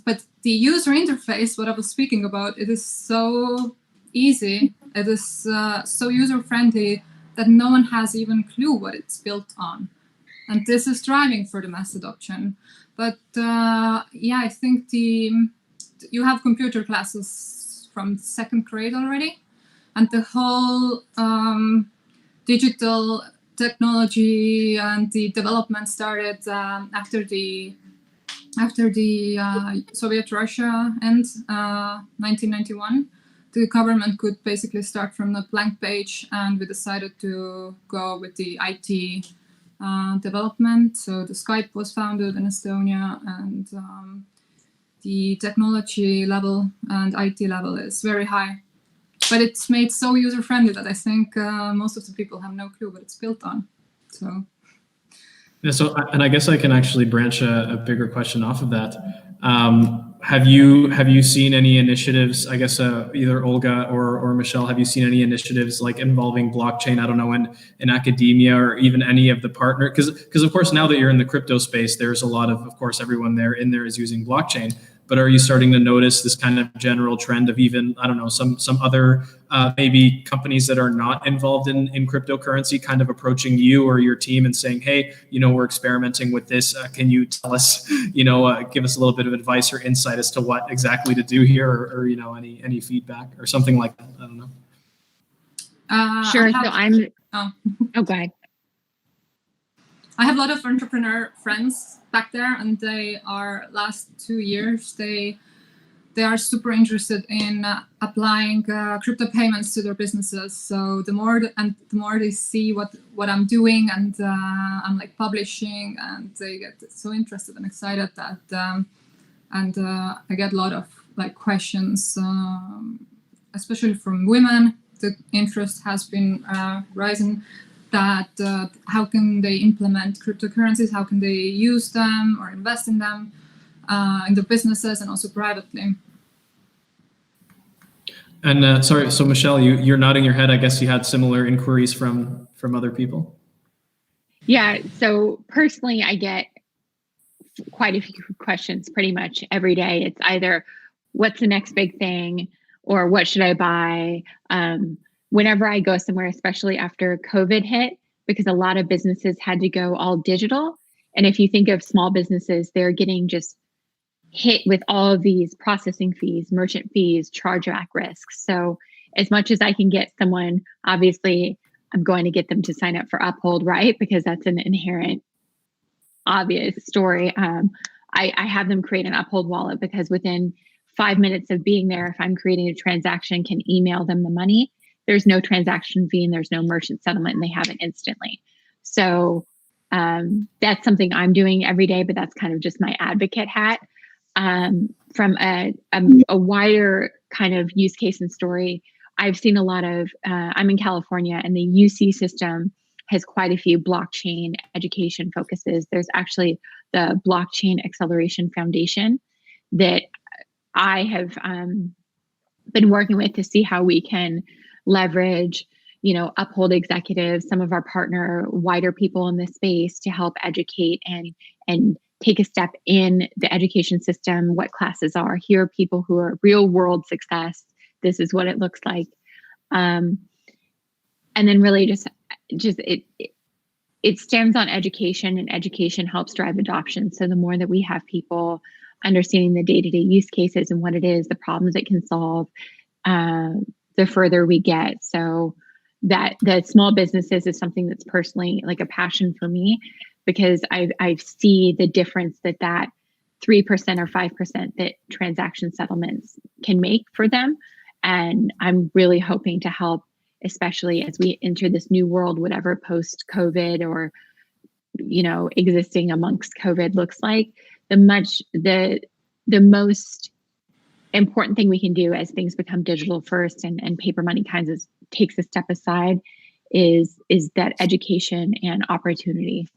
But the user interface, what I was speaking about, it is so easy. It is so user-friendly that no one has even a clue what it's built on. And this is driving for the mass adoption. But I think you have computer classes from 2nd grade already. And the whole digital technology and the development started after the Soviet Russia end, 1991. The government could basically start from a blank page, and we decided to go with the IT development. So the Skype was founded in Estonia, and the technology level and IT level is very high. But it's made so user-friendly that I think most of the people have no clue what it's built on. So. Yeah, and I guess I can actually branch a bigger question off of that. Have you seen any initiatives, I guess either Olga or Michelle, have you seen any initiatives like involving blockchain, I don't know, in academia or even any of the partner? Because of course, now that you're in the crypto space, there's a lot of course, everyone in there is using blockchain. But are you starting to notice this kind of general trend of even, I don't know, some other maybe companies that are not involved in cryptocurrency kind of approaching you or your team and saying, hey, we're experimenting with this. Can you tell us, give us a little bit of advice or insight as to what exactly to do here or any feedback or something like that? I don't know. Sure. Go ahead. I have a lot of entrepreneur friends back there, and they are last 2 years, they are super interested in applying crypto payments to their businesses. So the more they see what I'm doing, and I'm like publishing, and they get so interested and excited that I get a lot of like questions, especially from women. The interest has been rising. That how can they implement cryptocurrencies? How can they use them or invest in them in their businesses and also privately? And sorry, so Michelle, you're nodding your head. I guess you had similar inquiries from other people. Yeah. So personally, I get quite a few questions pretty much every day. It's either what's the next big thing or what should I buy? Whenever I go somewhere, especially after COVID hit, because a lot of businesses had to go all digital. And if you think of small businesses, they're getting just hit with all of these processing fees, merchant fees, chargeback risks. So as much as I can get someone, obviously, I'm going to get them to sign up for Uphold, right? Because that's an inherent, obvious story. I have them create an Uphold wallet because within 5 minutes of being there, if I'm creating a transaction, can email them the money. There's no transaction fee and there's no merchant settlement, and they have it instantly. So that's something I'm doing every day, but that's kind of just my advocate hat. From a wider kind of use case and story, I've seen a lot of, I'm in California, and the UC system has quite a few blockchain education focuses. There's actually the Blockchain Acceleration Foundation that I have been working with to see how we can leverage, Uphold executives, some of our partner wider people in this space to help educate and take a step in the education system, what classes are. Here are people who are real world success. This is what it looks like. And then really just it stems on education, and education helps drive adoption. So the more that we have people understanding the day-to-day use cases and what it is, the problems it can solve, the further we get. So that the small businesses is something that's personally like a passion for me, because I see the difference that 3% or 5% that transaction settlements can make for them. And I'm really hoping to help, especially as we enter this new world, whatever post-COVID or, existing amongst COVID looks like. The most important thing we can do as things become digital first and paper money takes a step aside is that education and opportunity.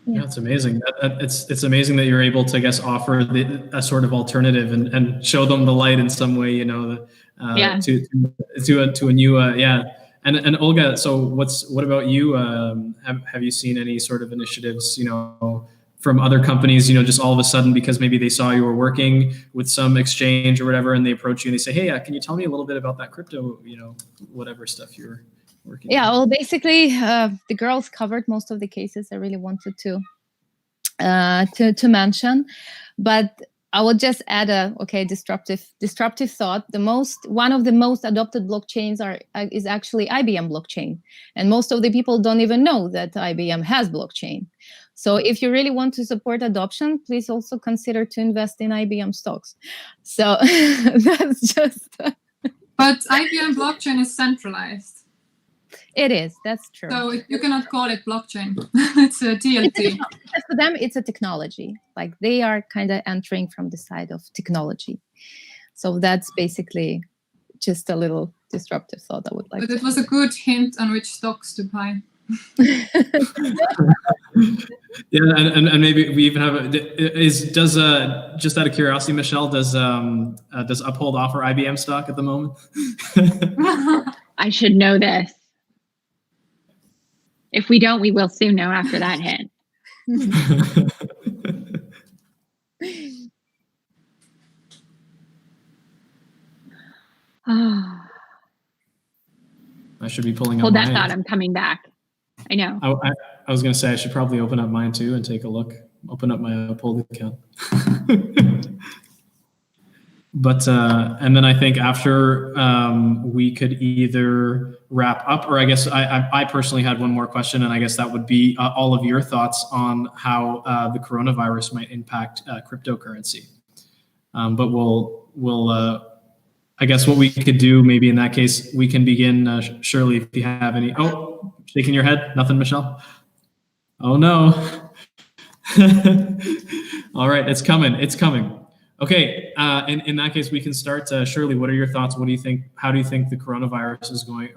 Yeah, it's amazing. It's amazing that you're able to, I guess, offer a sort of alternative and show them the light in some way. To a new And Olga, so what about you? Have you seen any sort of initiatives, from other companies, just all of a sudden because maybe they saw you were working with some exchange or whatever, and they approach you and they say, hey, can you tell me a little bit about that crypto, whatever stuff you're working on? Well, basically, the girls covered most of the cases I really wanted to mention, but I will just add a disruptive thought. One of the most adopted blockchains is actually IBM blockchain, and most of the people don't even know that IBM has blockchain. So if you really want to support adoption, please also consider to invest in IBM stocks. So that's just. But IBM blockchain is centralized. It is. That's true. So you cannot call it blockchain. It's a TLT. For them, it's a technology. Like they are kind of entering from the side of technology. So that's basically just a little disruptive thought I would like. But it was a good hint on which stocks to buy. Yeah, and maybe we even have just out of curiosity, Michelle, does Uphold offer IBM stock at the moment? I should know this. If we don't, we will soon know after that hint. I should be pulling up. Hold that thought. I'm coming back. I know. I was going to say I should probably open up mine too and take a look. Open up my Uphold account. But and then I think after we could either wrap up, or I guess I personally had one more question, and I guess that would be all of your thoughts on how the coronavirus might impact cryptocurrency. But we'll I guess what we could do maybe in that case, we can begin. Shirley, if you have any. Oh, shaking your head. Nothing, Michelle? Oh no. All right, it's coming. It's coming. Okay, in that case, we can start. Shirley, what are your thoughts? What do you think? How do you think the coronavirus is going,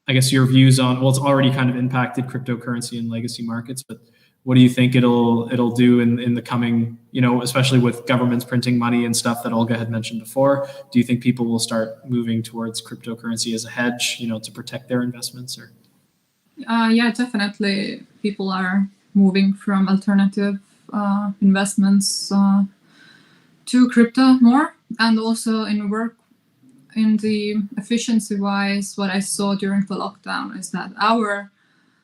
I guess your views on, it's already kind of impacted cryptocurrency and legacy markets, but what do you think it'll do in the coming, especially with governments printing money and stuff that Olga had mentioned before? Do you think people will start moving towards cryptocurrency as a hedge, to protect their investments? Or? Yeah, definitely. People are moving from alternative investments to crypto more, and also in the efficiency wise, what I saw during the lockdown is that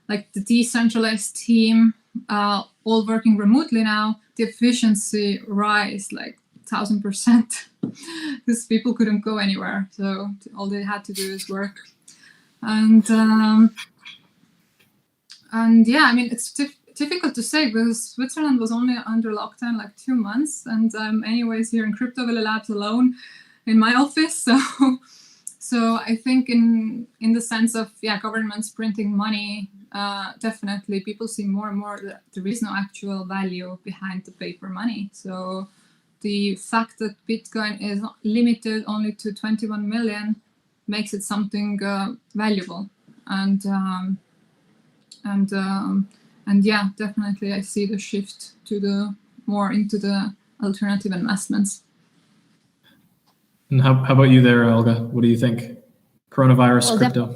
the decentralized team, all working remotely now, the efficiency rise 1,000% because people couldn't go anywhere, so all they had to do is work. And yeah, I mean, it's difficult to say because Switzerland was only under lockdown 2 months, and I'm anyways here in CryptoVilla Labs alone in my office. So I think in the sense of governments printing money, definitely people see more and more that there is no actual value behind the paper money. So the fact that Bitcoin is limited only to 21 million makes it something valuable. And yeah, definitely I see the shift to more into the alternative investments. And how about you there, Olga? What do you think? Coronavirus, crypto?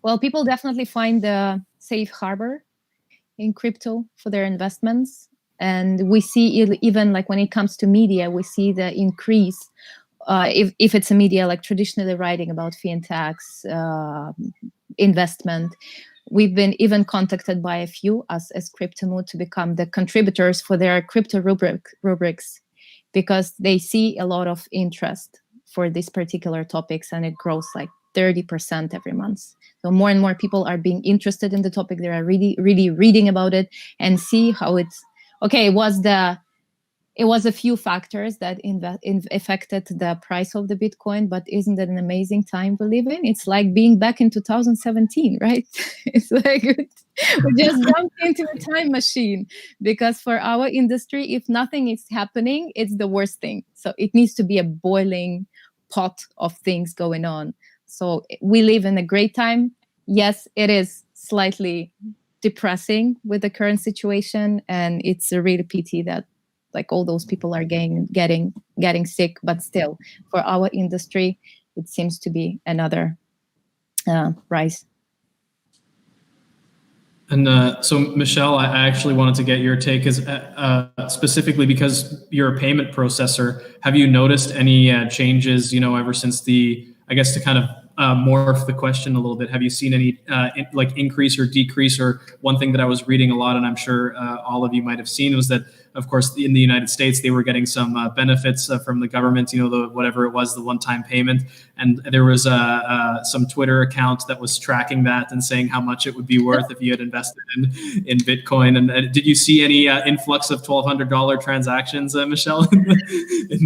Well, people definitely find the safe harbor in crypto for their investments. And we see even when it comes to media, we see the increase. If it's a media traditionally writing about fee and tax, investment, we've been even contacted by a few, us as CryptoMood, to become the contributors for their crypto rubrics, because they see a lot of interest for these particular topics, and it grows 30% every month. So more and more people are being interested in the topic. They are really, really reading about it and see how it's, it was a few factors that affected the price of the Bitcoin, but isn't it an amazing time we live in? It's like being back in 2017, right? It's we just jumped into a time machine, because for our industry, if nothing is happening, it's the worst thing. So it needs to be a boiling pot of things going on. So we live in a great time. Yes, it is slightly depressing with the current situation, and it's a really pity that like all those people are getting sick. But still, for our industry, it seems to be another rise. And so, Michelle, I actually wanted to get your take, as specifically because you're a payment processor. Have you noticed any changes, ever since I guess to kind of morph the question a little bit, have you seen any increase or decrease? Or one thing that I was reading a lot, and I'm sure all of you might have seen, was that, of course, in the United States, they were getting some benefits from the government, whatever it was, the one-time payment. And there was some Twitter account that was tracking that and saying how much it would be worth if you had invested in Bitcoin. And did you see any influx of $1,200 transactions, Michelle?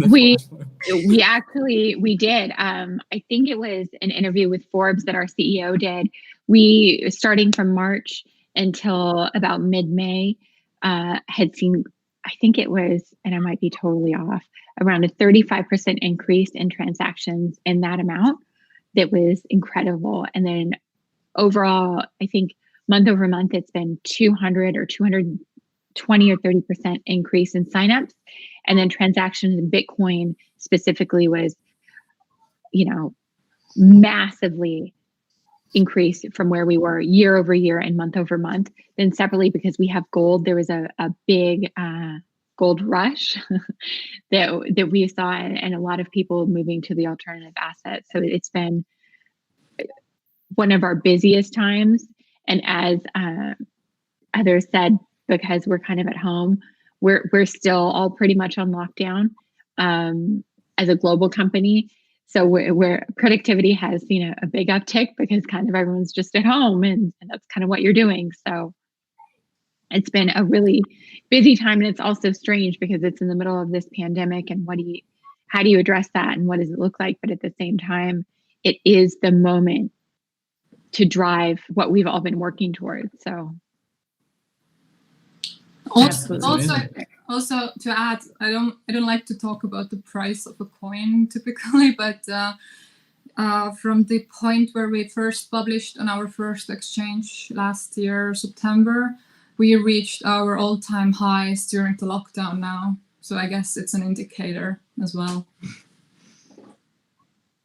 We did. I think it was an interview with Forbes that our CEO did. We, starting from March until about mid-May, had seen, I think it was, and I might be totally off, around a 35% increase in transactions in that amount. That was incredible. And then overall, I think month over month, it's been 200 or 220 or 30% increase in signups. And then transactions in Bitcoin specifically was, massively increased from where we were year over year and month over month. Then separately, because we have gold, there was a big gold rush that we saw, and a lot of people moving to the alternative assets. So it's been one of our busiest times. And as others said, because we're kind of at home, we're still all pretty much on lockdown as a global company. So where productivity has seen a big uptick because kind of everyone's just at home, and that's kind of what you're doing. So it's been a really busy time, and it's also strange because it's in the middle of this pandemic, and how do you address that, and what does it look like? But at the same time, it is the moment to drive what we've all been working towards. So also to add, I don't like to talk about the price of a coin typically, but from the point where we first published on our first exchange last year, September, we reached our all-time highs during the lockdown now. So I guess it's an indicator as well.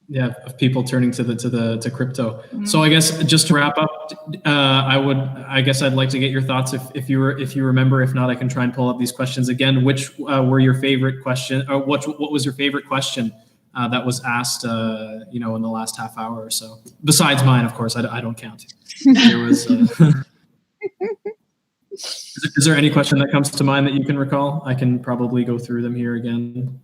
Yeah, of people turning to crypto. So I guess just to wrap up, I'd like to get your thoughts if you remember. If not, I can try and pull up these questions again. Which were your favorite question, or what was your favorite question that was asked in the last half hour or so? Besides mine, of course, I don't count. There was. Is there any question that comes to mind that you can recall? I can probably go through them here again.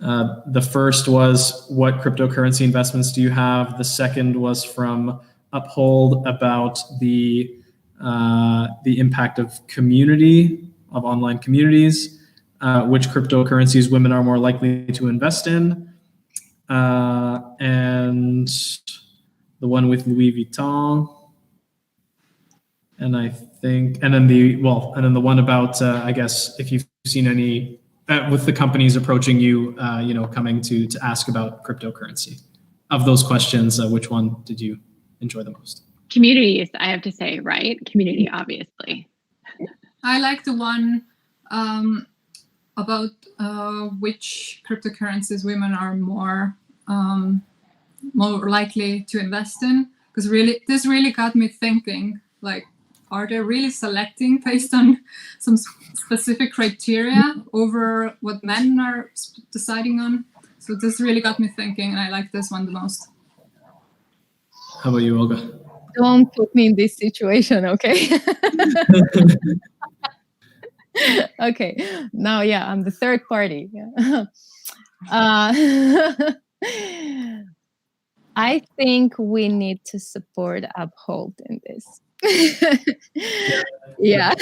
The first was, what cryptocurrency investments do you have? The second was from Uphold about the impact of online communities. Which cryptocurrencies women are more likely to invest in? And the one with Louis Vuitton. And then the one about, I guess, if you've seen any, with the companies approaching you, coming to ask about cryptocurrency. Of those questions, which one did you enjoy the most? Communities, I have to say, right? Community, obviously. I like the one about which cryptocurrencies women are more likely to invest in, because this really got me thinking, like, are they really selecting based on some specific criteria over what men are deciding on? So this really got me thinking, and I like this one the most. How about you, Olga? Don't put me in this situation, okay? Okay, now, I'm the third party. I think we need to support Uphold in this. Yeah.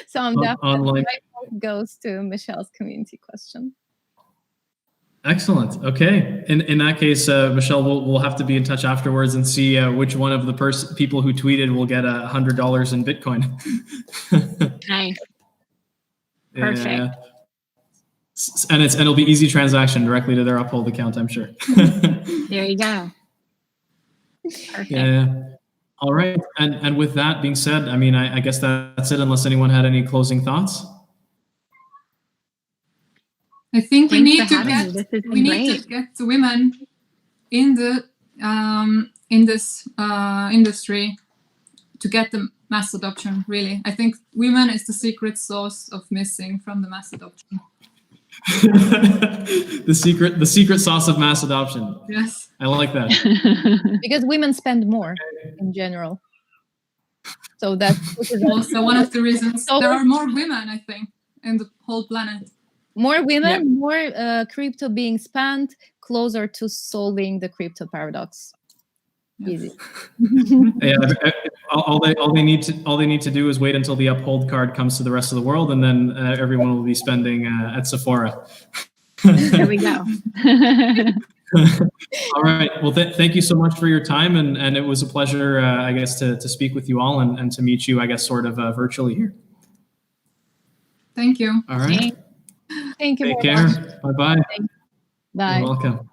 So I'm definitely goes to Michelle's community question. Excellent. Okay. In that case, Michelle, we'll have to be in touch afterwards and see which one of the people who tweeted will get $100 in Bitcoin. Nice. Perfect. Yeah. And it'll be easy transaction directly to their Uphold account, I'm sure. There you go. Perfect. Yeah. All right. And with that being said, I mean, I guess that's it, unless anyone had any closing thoughts. I think Thanks for having me. This has been we need great. to get the women in the in this industry to get the mass adoption. Really, I think women is the secret sauce of missing from the mass adoption. the secret sauce of mass adoption. Yes, I like that. Because women spend more in general. So that's also one of the reasons So- there are more women, I think, in the whole planet. more women, Yep. more crypto being spent, closer to solving the crypto paradox. Yes. Easy. Yeah, all they need to do is wait until the Uphold card comes to the rest of the world, and then everyone will be spending at Sephora. There we go. All right. Well, thank you so much for your time, and it was a pleasure, I guess, to speak with you all and to meet you, I guess, sort of virtually here. Thank you. All right. Thank you Take very much. care. Bye-bye. Bye. You're welcome.